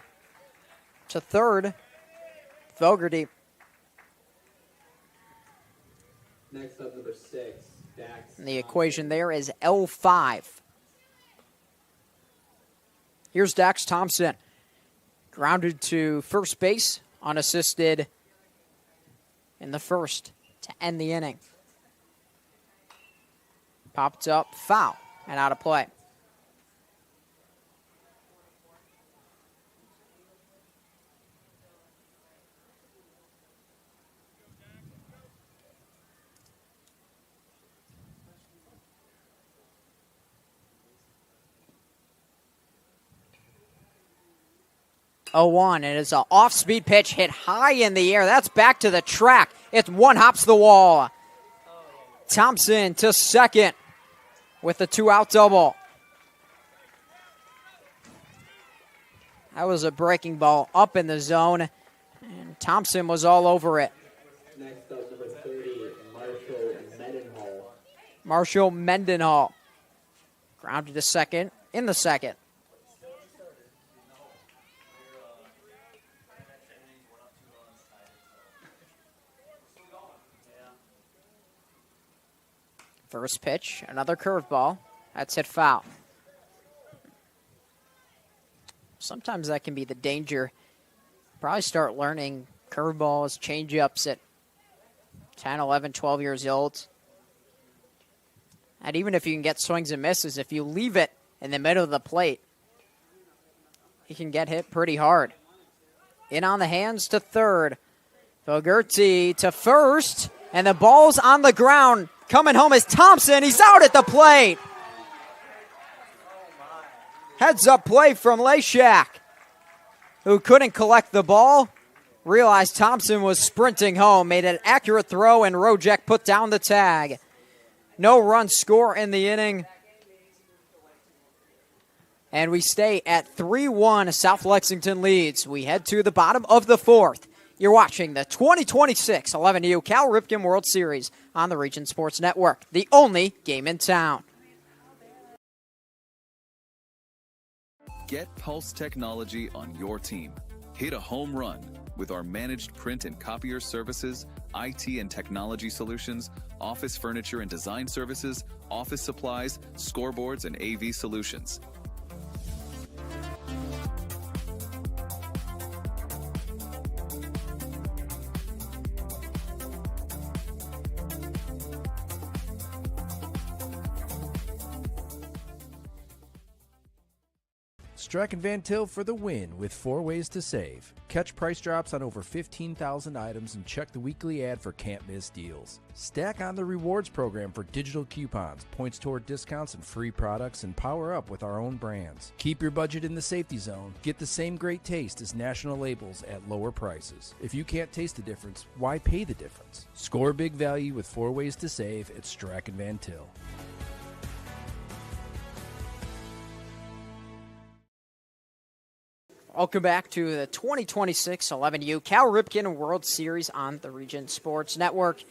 to third. Fogarty. Next up, number 6, Dax. And the equation there is L5. Here's Dax Thompson. Grounded to first base, unassisted in the first to end the inning. Popped up, foul, and out of play. And it's an off-speed pitch hit high in the air. That's back to the track. It's one hops the wall. Thompson to second with a 2-out double. That was a breaking ball up in the zone, and Thompson was all over it. Next up, number 30, Marshall Mendenhall. Marshall Mendenhall. Grounded to second in the second. First pitch, another curveball. That's hit foul. Sometimes that can be the danger. Probably start learning curveballs, changeups at 10, 11, 12 years old. And even if you can get swings and misses, if you leave it in the middle of the plate, you can get hit pretty hard. In on the hands to third. Fogarty to first, and the ball's on the ground. Coming home is Thompson. He's out at the plate. Heads-up play from Leshak, who couldn't collect the ball. Realized Thompson was sprinting home, made an accurate throw, and Rojek put down the tag. No run score in the inning. And we stay at 3-1. South Lexington leads. We head to the bottom of the fourth. You're watching the 2026 11U Cal Ripken World Series on the Region Sports Network, the only game in town. Get Pulse technology on your team. Hit a home run with our managed print and copier services, IT and technology solutions, office furniture and design services, office supplies, scoreboards, and AV solutions. Strachan Van Til for the win with 4 ways to save. Catch price drops on over 15,000 items and check the weekly ad for can't miss deals. Stack on the rewards program for digital coupons, points toward discounts and free products, and power up with our own brands. Keep your budget in the safety zone. Get the same great taste as national labels at lower prices. If you can't taste the difference, why pay the difference? Score big value with 4 ways to save at Strachan Van Til. Welcome back to the 2026 11U Cal Ripken World Series on the Region Sports Network.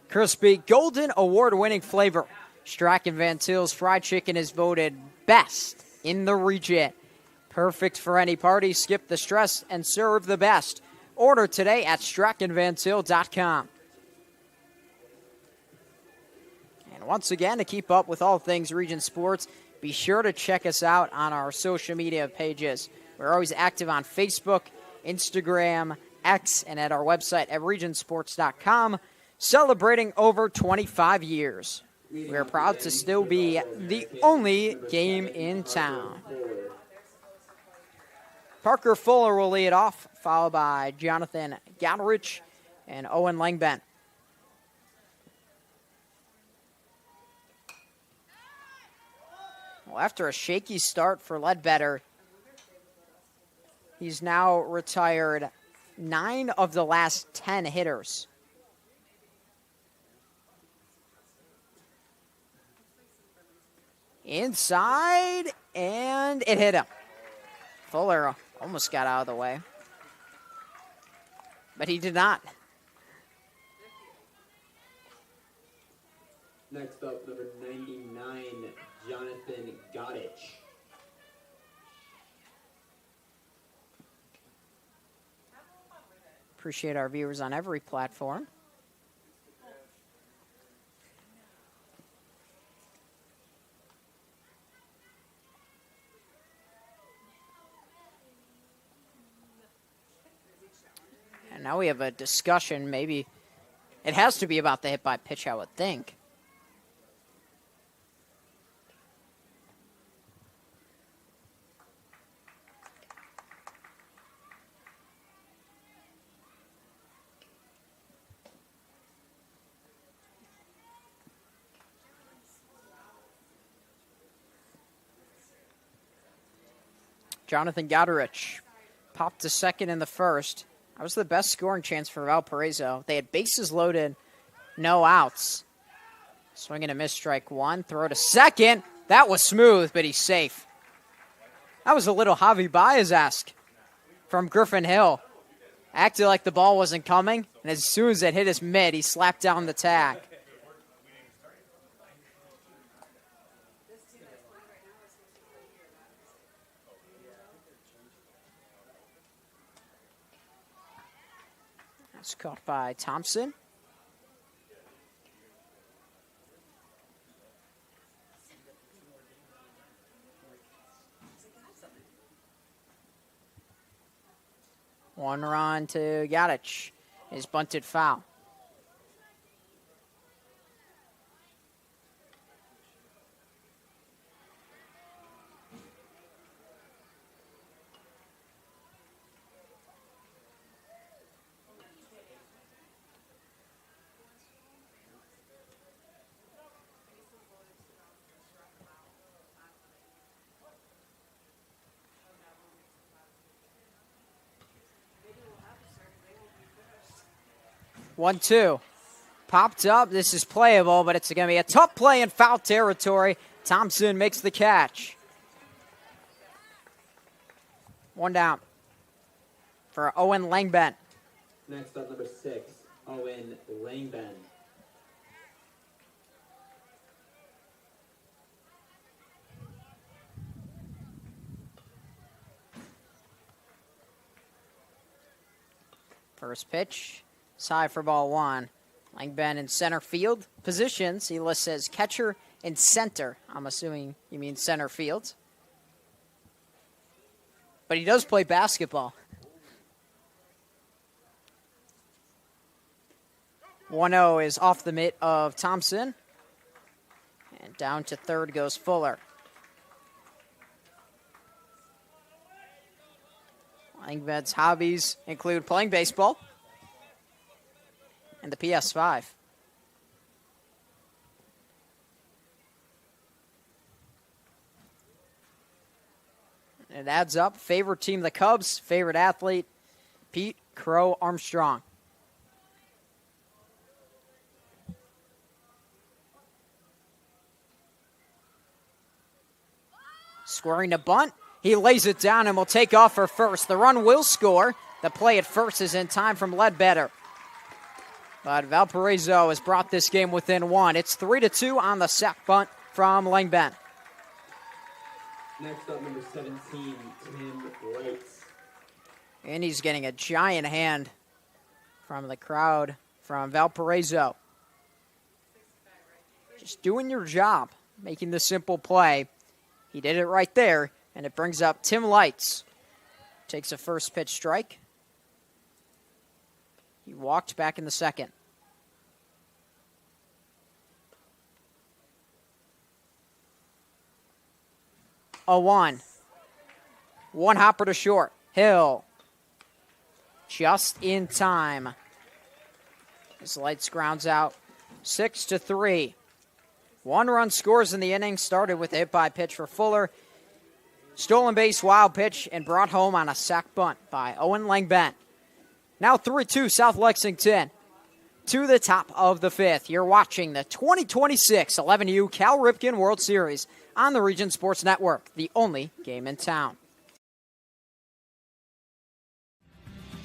Crispy Golden Award-winning flavor. Strachan Van Til's fried chicken is voted best in the region Perfect for any party. Skip the stress and serve the best. Order today at strachanvantil.com. And once again, to keep up with all things Region Sports, be sure to check us out on our social media pages. We're always active on Facebook, Instagram, X, and at our website at regionsports.com, celebrating over 25 years. We are proud to still be the only game in town. Parker Fuller will lead off, followed by Jonathan Goderich and Owen Langben. Well, after a shaky start for Ledbetter, he's now retired 9 of the last 10 hitters. Inside, and it hit him. Fuller almost got out of the way, but he did not. Next up, number 99, Jonathan Goddich. Appreciate our viewers on every platform. And now we have a discussion. Maybe it has to be about the hit by pitch, I would think. Jonathan Goderich popped to second in the first. That was the best scoring chance for Valparaiso. They had bases loaded, no outs. Swing and a miss, strike one. Throw to second. That was smooth, but he's safe. That was a little Javi Baez-esque from Griffin Hill. Acted like the ball wasn't coming, and as soon as it hit his mid, he slapped down the tag. That's caught by Thompson. One run to Goddich. His bunted foul. One, two. Popped up. This is playable, but it's going to be a tough play in foul territory. Thompson makes the catch. One down for Owen Langben. Next up, number 6, Owen Langben. First pitch. Side for ball one. Langben in center field positions. He lists as catcher and center. I'm assuming you mean center field. But he does play basketball. 1-0 is off the mitt of Thompson. And down to third goes Fuller. Langben's hobbies include playing baseball and the PS5. It adds up. Favorite team, the Cubs. Favorite athlete, Pete Crow Armstrong. Scoring a bunt. He lays it down and will take off for first. The run will score. The play at first is in time from Ledbetter. But Valparaiso has brought this game within one. It's 3-2 on the sac bunt from Langben. Next up, number 17, Tim Lights. And he's getting a giant hand from the crowd from Valparaiso. Just doing your job, making the simple play. He did it right there, and it brings up Tim Lights. Takes a first pitch strike. He walked back in the second. A 1. One hopper to short. Hill. Just in time. As Lights grounds out 6-3. 1 run scores in the inning. Started with a hit by pitch for Fuller. Stolen base, wild pitch, and brought home on a sac bunt by Owen Langbent. Now 3-2 South Lexington. To the top of the 5th. You're watching the 2026 11U Cal Ripken World Series on the Region Sports Network, the only game in town.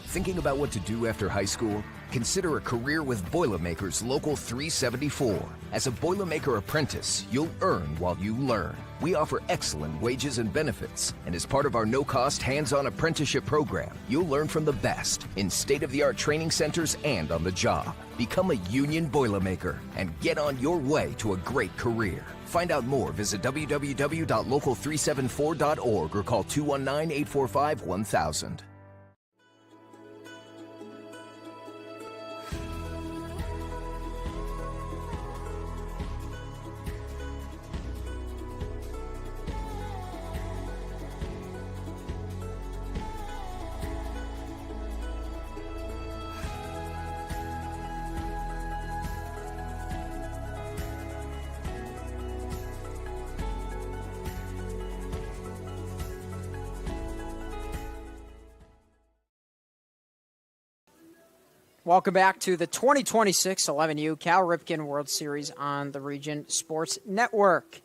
Thinking about what to do after high school? Consider a career with Boilermakers Local 374. As a Boilermaker apprentice, you'll earn while you learn. We offer excellent wages and benefits, and as part of our no-cost hands-on apprenticeship program, you'll learn from the best in state-of-the-art training centers and on the job. Become a union Boilermaker and get on your way to a great career. Find out more, visit www.local374.org or call 219-845-1000. Welcome back to the 2026 11U Cal Ripken World Series on the Region Sports Network.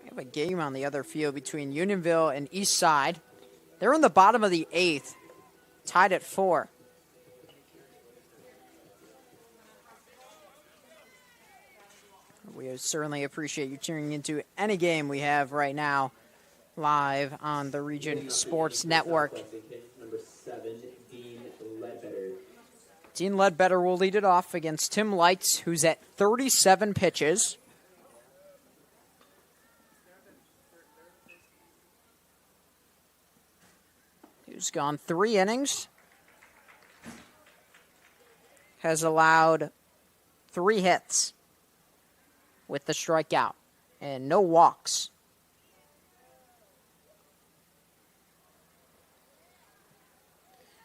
We have a game on the other field between Unionville and East Side. They're in the bottom of the 8th, tied at 4. We certainly appreciate you tuning into any game we have right now live on the Region Sports Network. Number 7, Dean Ledbetter. Dean Ledbetter will lead it off against Tim Lights, who's at 37 pitches. Who's gone 3 innings. Has allowed 3 hits with the strikeout and no walks.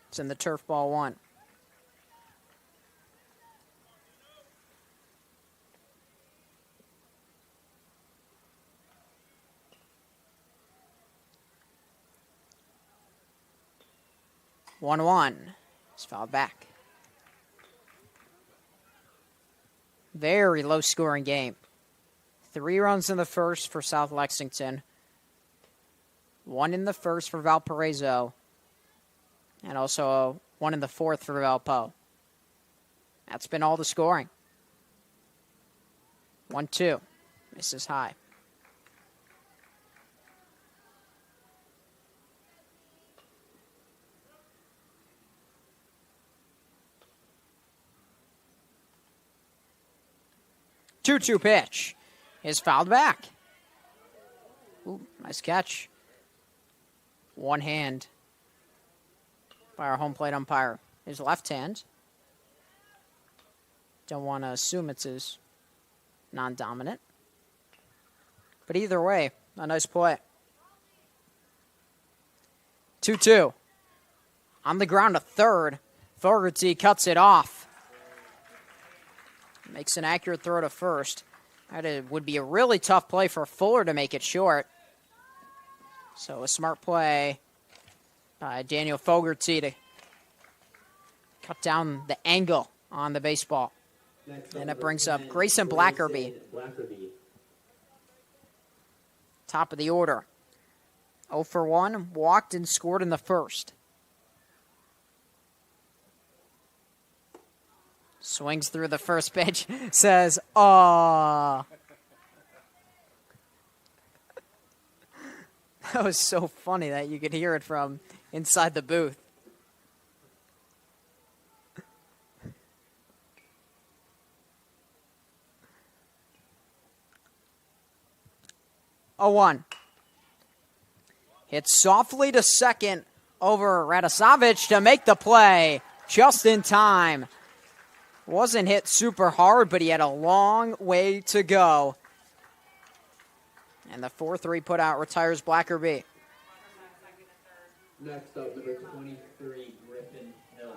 It's in the turf ball 1. One. It's fouled back. Very low scoring game. 3 runs in the first for South Lexington. 1 in the first for Valparaiso. And also 1 in the fourth for Valpo. That's been all the scoring. 1-2. Misses high. Two pitch is fouled back. Ooh, nice catch. One hand by our home plate umpire. His left hand. Don't want to assume it's his non-dominant. But either way, a nice play. 2-2. On the ground to third. Fogarty cuts it off. Makes an accurate throw to first. That would be a really tough play for Fuller to make it short. So a smart play by Daniel Fogarty to cut down the angle on the baseball. And it brings up Grayson Blackerby. Top of the order. 0 for 1, walked and scored in the first. Swings through the first pitch, says, "Aw." That was so funny that you could hear it from inside the booth. A 1. Hit softly to second over Radosavich to make the play just in time. Wasn't hit super hard, but he had a long way to go. And the 4-3 putout retires Blackerby. Next up, number 23, Griffin Hill.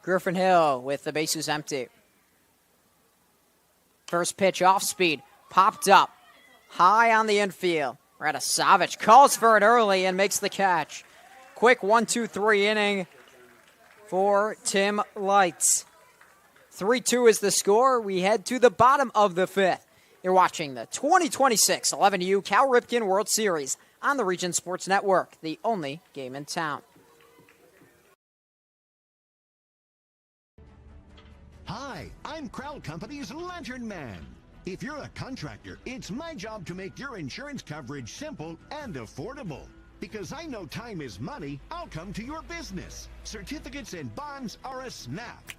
Griffin Hill with the bases empty. First pitch off speed, popped up, high on the infield. Radosavich calls for it early and makes the catch. Quick 1-2-3 inning for Tim Lights. 3-2 is the score. We head to the bottom of the fifth. You're watching the 2026 11U Cal Ripken World Series on the Region Sports Network, the only game in town. Hi, I'm Crowd Company's Lantern Man. If you're a contractor, it's my job to make your insurance coverage simple and affordable. Because I know time is money, I'll come to your business. Certificates and bonds are a snap.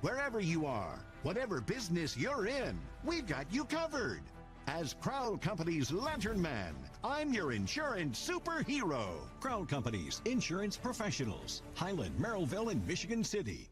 Wherever you are, whatever business you're in, we've got you covered. As Crowd Company's Lantern Man, I'm your insurance superhero. Crowd Companies, insurance professionals. Highland, Merrillville, and Michigan City.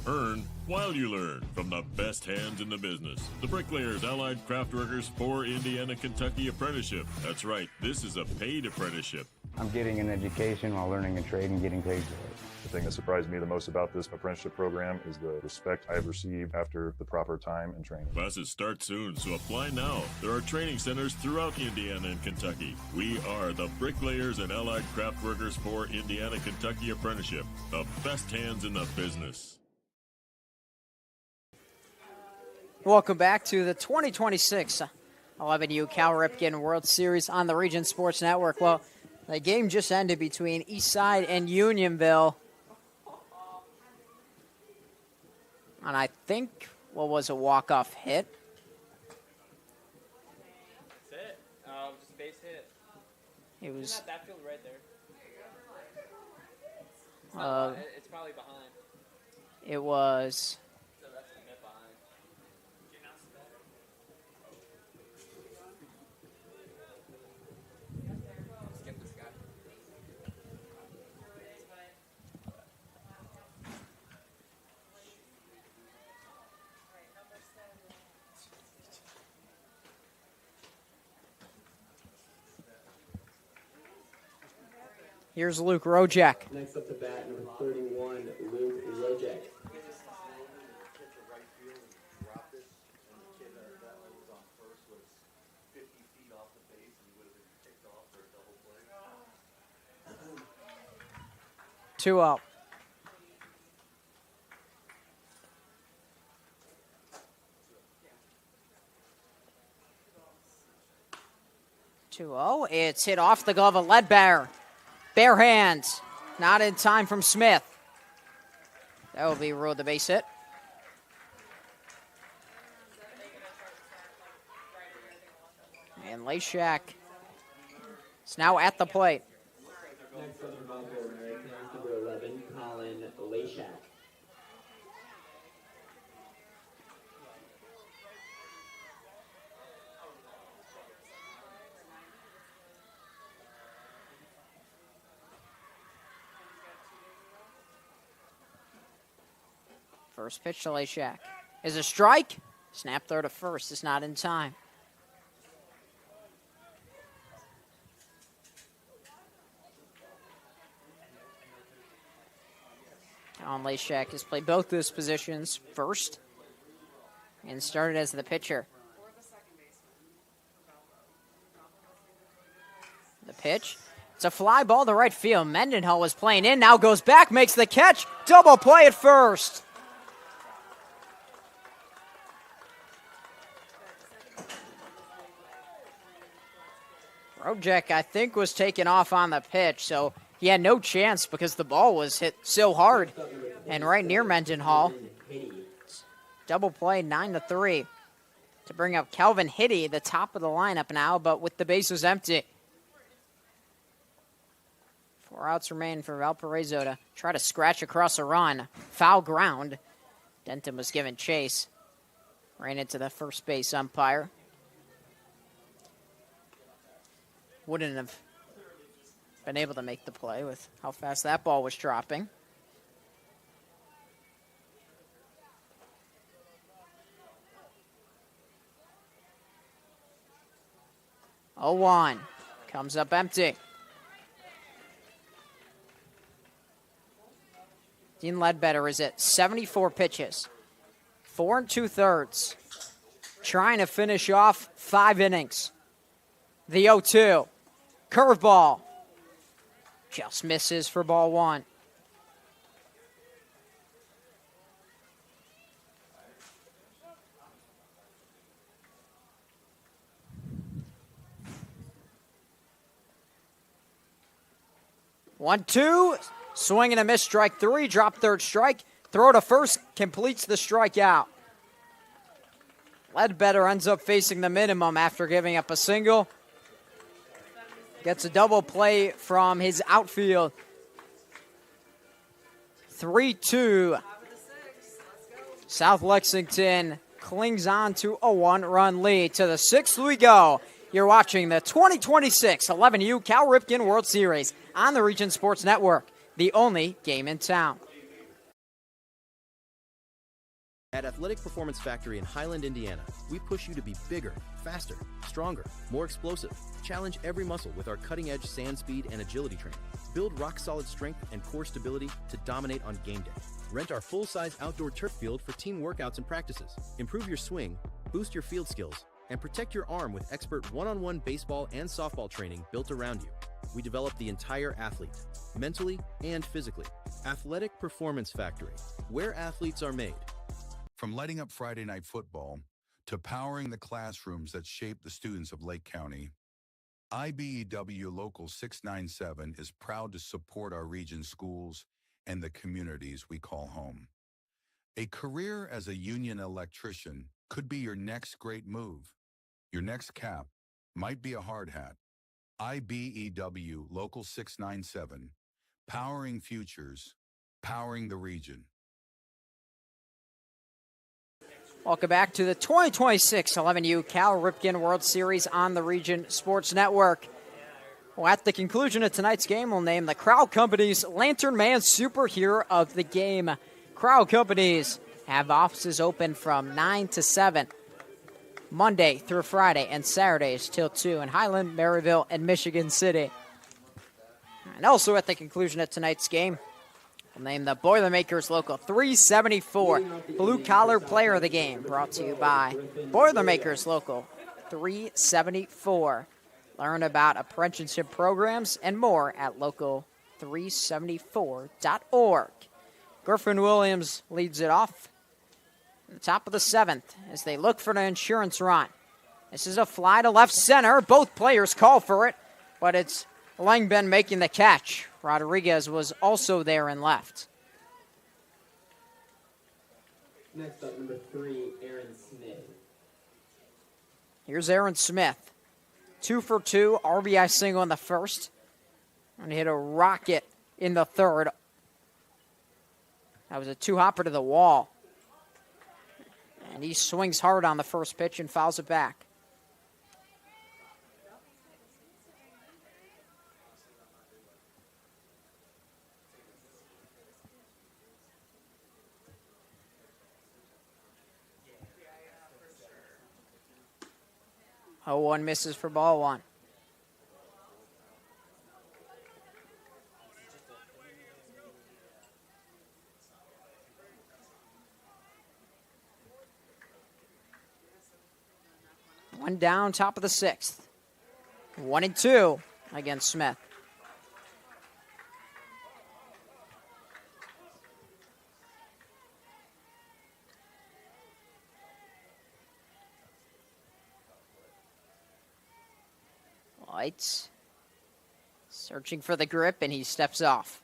Earn while you learn from the best hands in the business. The Bricklayers Allied Craft Workers for Indiana, Kentucky Apprenticeship. That's right, this is a paid apprenticeship. I'm getting an education while learning a trade and getting paid for it. The thing that surprised me the most about this apprenticeship program is the respect I've received after the proper time and training. Classes start soon, so apply now. There are training centers throughout Indiana and Kentucky. We are the Bricklayers and Allied Craft Workers for Indiana, Kentucky Apprenticeship. The best hands in the business. Welcome back to the 2026 11U Cal Ripken World Series on the Region Sports Network. Well, the game just ended between Eastside and Unionville. And I think what was a walk-off hit. That's it. Just base hit. It was. Isn't that field right there? It's probably behind. It was. So that's the net behind. Skip this guy. Here's Luke Rojek. Next up to bat, number 31, Luke Rojek. Two out. It's hit off the glove of Ledbetter. Bare hands. Not in time from Smith. That will be ruled the base hit. And Leshak is now at the plate. Next up from Valparaiso, American, number 11, Colin Leshak. First pitch to Leshak is a strike. Snap throw to first is not in time. Colin Leshak has played both those positions first and started as the pitcher. The pitch. It's a fly ball to right field. Mendenhall was playing in, now goes back, makes the catch. Double play at first. Rojek, I think, was taken off on the pitch, so he had no chance because the ball was hit so hard and right near Mendenhall. Double play, 9-3 to bring up Calvin Hitty, the top of the lineup now, but with the bases empty. 4 outs remain for Valparaiso to try to scratch across a run. Foul ground. Denton was given chase. Ran into the first base umpire. Wouldn't have been able to make the play with how fast that ball was dropping. Oh, 1 comes up empty. Dean Ledbetter is at 74 pitches, 4 2/3, trying to finish off 5 innings. The 0-2, curveball, just misses for ball 1. One, two, swing and a miss, strike 3, drop third strike, throw to first, completes the strikeout. Ledbetter ends up facing the minimum after giving up a single. Gets a double play from his outfield. 3-2. South Lexington clings on to a 1-run lead. To the 6th we go. You're watching the 2026 11U Cal Ripken World Series on the Region Sports Network, the only game in town. At Athletic Performance Factory in Highland, Indiana, we push you to be bigger, faster, stronger, more explosive. Challenge every muscle with our cutting-edge sand speed and agility training. Build rock-solid strength and core stability to dominate on game day. Rent our full-size outdoor turf field for team workouts and practices. Improve your swing, boost your field skills, and protect your arm with expert one-on-one baseball and softball training built around you. We develop the entire athlete, mentally and physically. Athletic Performance Factory, where athletes are made. From lighting up Friday night football to powering the classrooms that shape the students of Lake County, IBEW Local 697 is proud to support our region's schools and the communities we call home. A career as a union electrician could be your next great move. Your next cap might be a hard hat. IBEW Local 697, powering futures, powering the region. Welcome back to the 2026 11U Cal Ripken World Series on the Region Sports Network. Well, at the conclusion of tonight's game, we'll name the Crowd Companies Lantern Man Superhero of the Game. Crowd Companies have offices open from 9 to 7, Monday through Friday, and Saturdays till 2 in Highland, Maryville, and Michigan City. And also at the conclusion of tonight's game, we'll name the Boilermakers Local 374 Blue Collar Player of the Game, brought to you by Boilermakers Local 374. Learn about apprenticeship programs and more at local374.org. Griffin Williams leads it off at the top of the 7th as they look for an insurance run. This is a fly to left center. Both players call for it, but it's Langben making the catch. Rodriguez was also there and left. Next up, number 3, Aaron Smith. Here's Aaron Smith. 2 for 2, RBI single in the first. And hit a rocket in the third. That was a 2-hopper to the wall. And he swings hard on the first pitch and fouls it back. Oh, 1 misses for ball 1. One down, top of the 6th. 1-2 against Smith. Lights. Searching for the grip, and he steps off.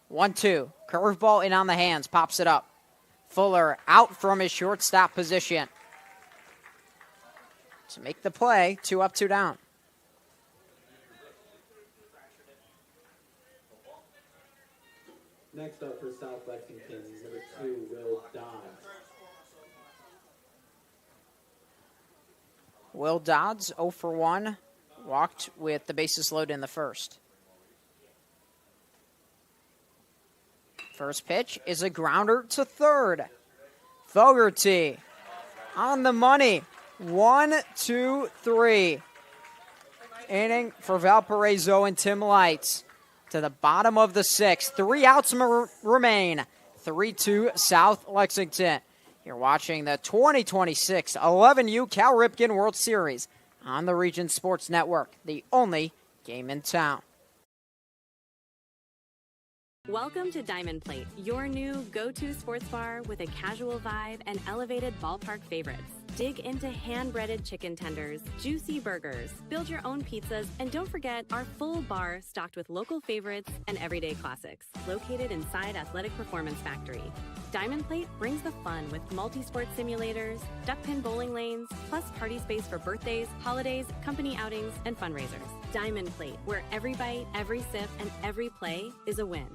One, two. Curveball in on the hands. Pops it up. Fuller out from his shortstop position. To make the play, 2 up, 2 down. Next up for South Lexington, number 2, Will Dodds. Will Dodds, 0 for 1. Walked with the bases loaded in the first. First pitch is a grounder to third. Fogarty on the money. 1, 2, 3. Inning for Valparaiso and Tim Lights. To the bottom of the 6th. 3 outs remain. 3-2 South Lexington. You're watching the 2026 11U Cal Ripken World Series on the Region Sports Network, the only game in town. Welcome to Diamond Plate, your new go-to sports bar with a casual vibe and elevated ballpark favorites. Dig into hand-breaded chicken tenders, juicy burgers, build your own pizzas, and don't forget our full bar stocked with local favorites and everyday classics, located inside Athletic Performance Factory. Diamond Plate brings the fun with multi-sport simulators, duck-pin bowling lanes, plus party space for birthdays, holidays, company outings, and fundraisers. Diamond Plate, where every bite, every sip, and every play is a win.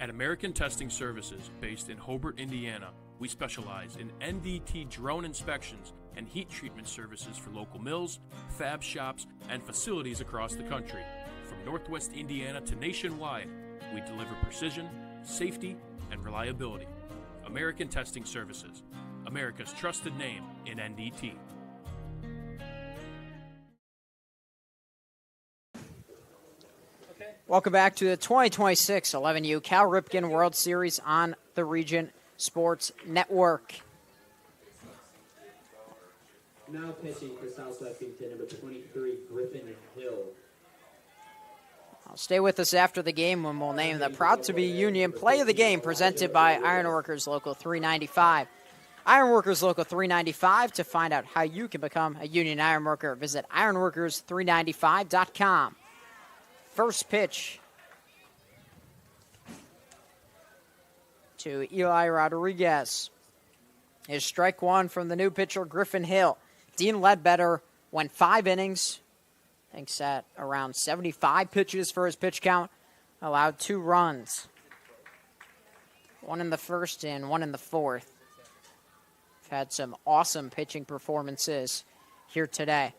At American Testing Services, based in Hobart, Indiana, we specialize in NDT drone inspections and heat treatment services for local mills, fab shops, and facilities across the country. From Northwest Indiana to nationwide, we deliver precision, safety, and reliability. American Testing Services, America's trusted name in NDT. Welcome back to the 2026 11U Cal Ripken World Series on the Region Sports Network. Now pitching for South Lexington, number 23, Griffin Hill. Stay with us after the game when we'll name the proud-to-be Union Play of the Game presented by Ironworkers Local 395. Ironworkers Local 395, to find out how you can become a Union Ironworker, visit ironworkers395.com. First pitch to Eli Rodriguez is strike one from the new pitcher, Griffin Hill. Dean Ledbetter went 5 innings, I think sat around 75 pitches for his pitch count, allowed 2 runs. 1 in the first and 1 in the fourth. We've had some awesome pitching performances here today.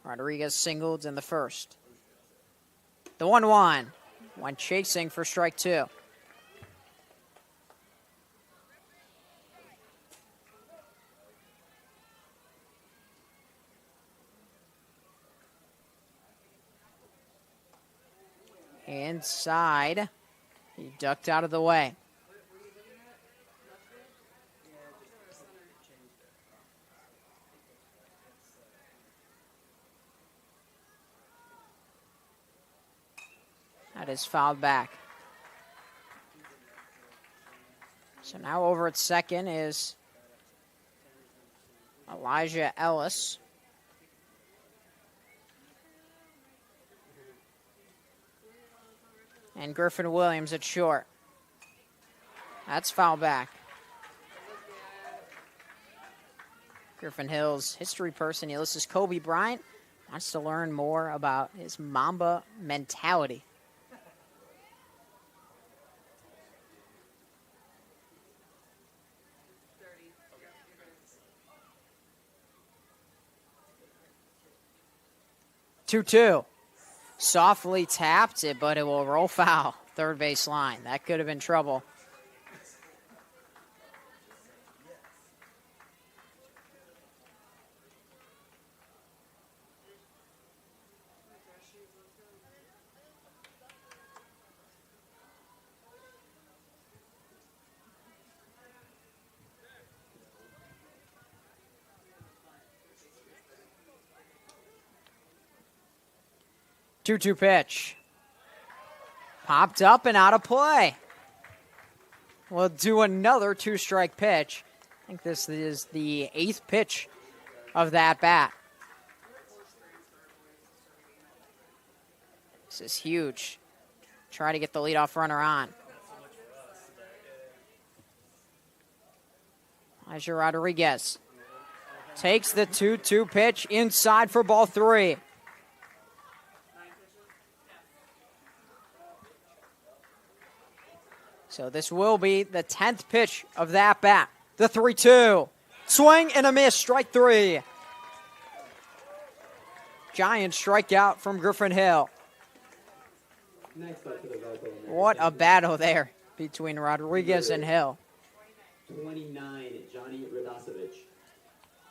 Rodriguez singled in the first. The 1-1 went chasing for strike 2. Inside. He ducked out of the way. That is fouled back. So now over at second is Elijah Ellis. And Griffin Williams at short. That's foul back. Griffin Hill's history person, Ulysses Kobe Bryant, wants to learn more about his Mamba mentality. Two. Softly tapped it, but it will roll foul. Third base line. That could have been trouble. 2-2 pitch. Popped up and out of play. We'll do another 2-strike pitch. I think this is the 8th pitch of that bat. This is huge. Try to get the leadoff runner on. Elijah Rodriguez takes the 2-2 pitch inside for ball 3. So this will be the 10th pitch of that bat. The 3-2. Swing and a miss, strike 3. Giant strikeout from Griffin Hill. What a battle there between Rodriguez and Hill. 29, Johnny Radosevich.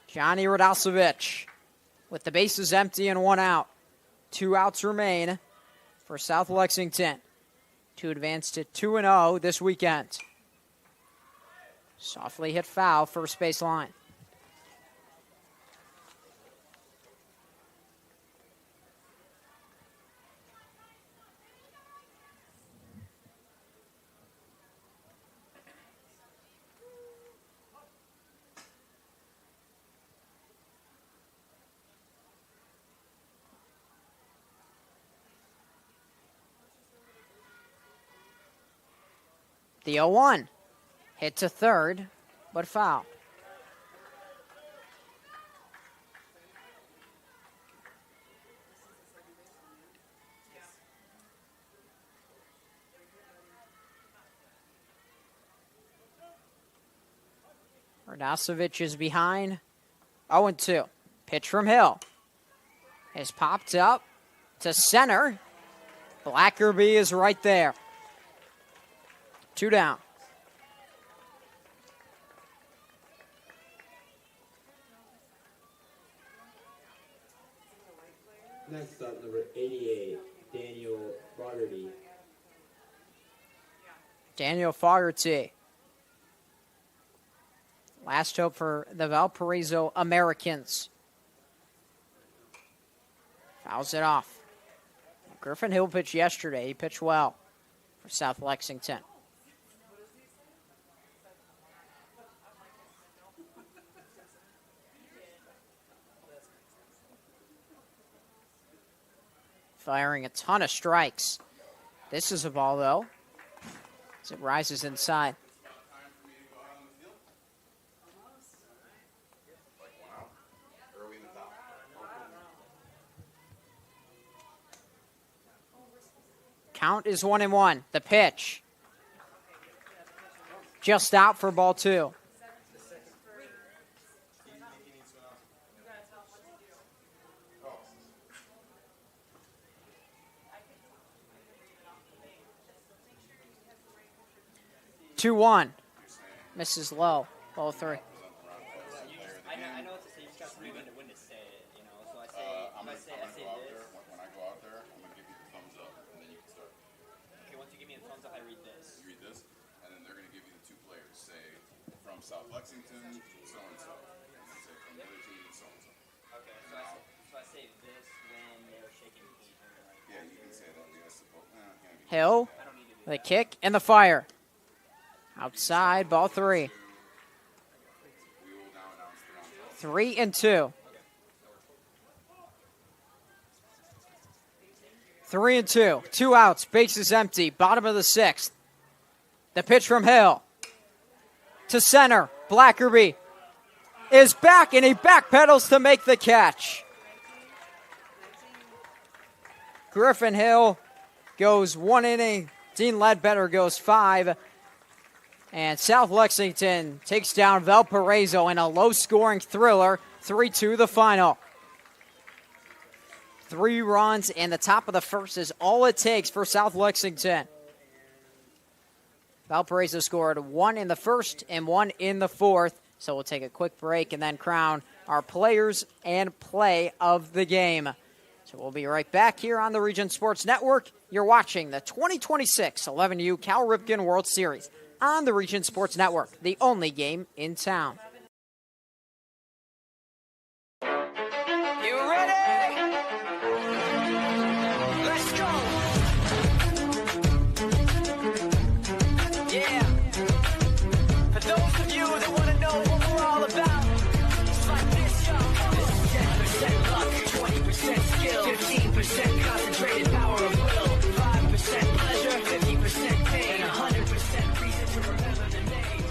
Johnny Radosevich with the bases empty and 1 out. 2 outs remain for South Lexington to advance to 2-0 this weekend. Softly hit foul, first base line. The 0-1. Hit to third, but foul. Radosevich is behind. 0-2. Pitch from Hill. Is popped up to center. Blackerby is right there. 2 down. Next up, number 88, Daniel Fogarty. Daniel Fogarty. Last hope for the Valparaiso Americans. Fouls it off. Griffin Hill pitched yesterday. He pitched well for South Lexington. Firing a ton of strikes. This is a ball, though, as it rises inside. Count is 1-1. The pitch. Just out for ball 2. Two one, misses low. Ball 3. I know it's a safe shot for me when to say it, you know. So I say, I'm gonna go out there. When I go out there, I'm gonna give you the thumbs up, and then you can start. Okay, once you give me a thumbs up, I read this. You read this, and then they're gonna give you the 2 players. Say from South Lexington, so and so, and then say from the other team, so and so. Okay, so I say this when they're shaking the heat. Yeah, you can say that. I suppose. Hill, the kick and the fire. Outside, ball 3. 3-2. 3-2. 2 outs, bases empty. Bottom of the 6th. The pitch from Hill to center. Blackerby is back, and he backpedals to make the catch. Griffin Hill goes 1 inning. Dean Ledbetter goes 5. And South Lexington takes down Valparaiso in a low-scoring thriller. 3-2 the final. 3 runs in the top of the first is all it takes for South Lexington. Valparaiso scored 1 in the first and 1 in the 4th. So we'll take a quick break and then crown our players and play of the game. So we'll be right back here on the Region Sports Network. You're watching the 2026 11U Cal Ripken World Series on the Region Sports Network, the only game in town. You ready? 15% concentrated power of will, 5% pleasure, 50% pain, and 100% reason to remember the name.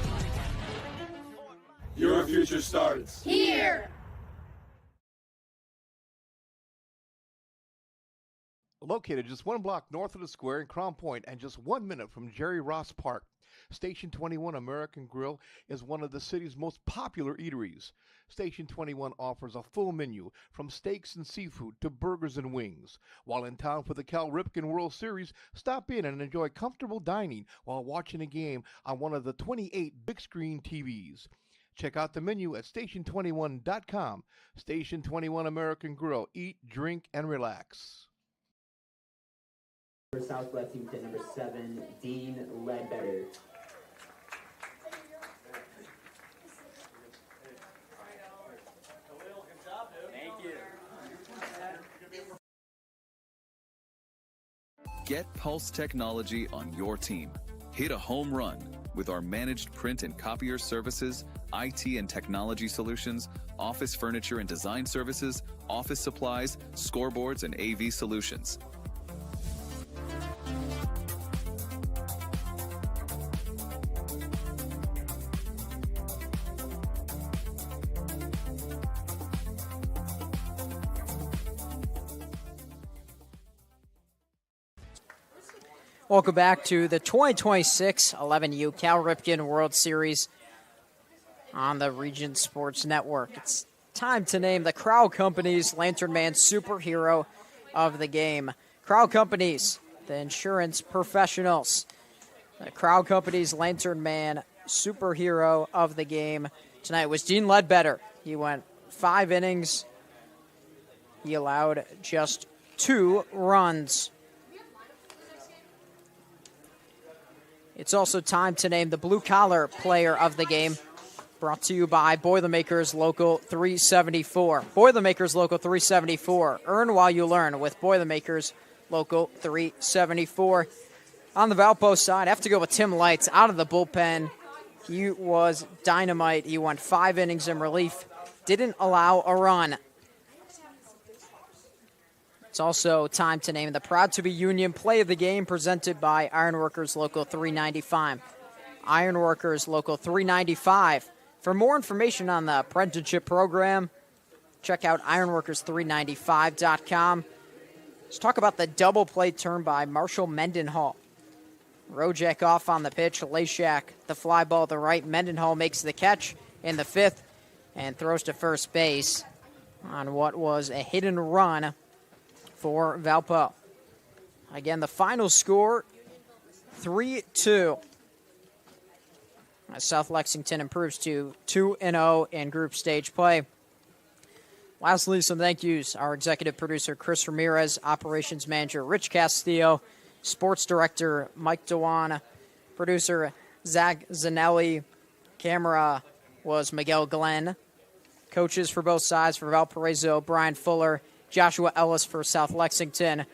Your future starts here. Located just 1 block north of the square in Crown Point and just 1 minute from Jerry Ross Park, Station 21 American Grill is one of the city's most popular eateries. Station 21 offers a full menu from steaks and seafood to burgers and wings. While in town for the Cal Ripken World Series, stop in and enjoy comfortable dining while watching a game on one of the 28 big screen TVs. Check out the menu at station21.com. Station 21 American Grill. Eat, drink, and relax. For South Lexington, number 7, Dean Ledbetter. Thank you. Get Pulse technology on your team. Hit a home run with our managed print and copier services, IT and technology solutions, office furniture and design services, office supplies, scoreboards, and AV solutions. Welcome back to the 2026 11U Cal Ripken World Series on the Region Sports Network. It's time to name the Crowd Companies Lantern Man Superhero of the Game. Crowd Companies, the insurance professionals. The Crowd Companies Lantern Man Superhero of the Game tonight was Dean Ledbetter. He went 5 innings. He allowed just 2 runs. It's also time to name the blue-collar player of the game, brought to you by Boilermakers Local 374. Boilermakers Local 374. Earn while you learn with Boilermakers Local 374. On the Valpo side, I have to go with Tim Lights out of the bullpen. He was dynamite. He went 5 innings in relief. Didn't allow a run. It's also time to name the proud-to-be Union play of the game presented by Ironworkers Local 395. Ironworkers Local 395. For more information on the apprenticeship program, check out ironworkers395.com. Let's talk about the double play turn by Marshall Mendenhall. Rojek off on the pitch. Leshak, the fly ball to right. Mendenhall makes the catch in the 5th and throws to first base on what was a hit and run for Valpo. Again, the final score, 3-2. As South Lexington improves to 2-0 in group stage play. Lastly, some thank yous. Our executive producer, Chris Ramirez, operations manager, Rich Castillo, sports director, Mike Dewan, producer, Zach Zanelli, camera was Miguel Glenn, coaches for both sides for Valparaiso, Brian Fuller, Joshua Ellis for South Lexington.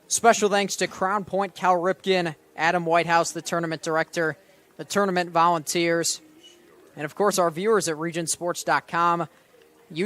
Special thanks to Crown Point, Cal Ripken, Adam Whitehouse, the tournament director, the tournament volunteers, and of course our viewers at regionsports.com.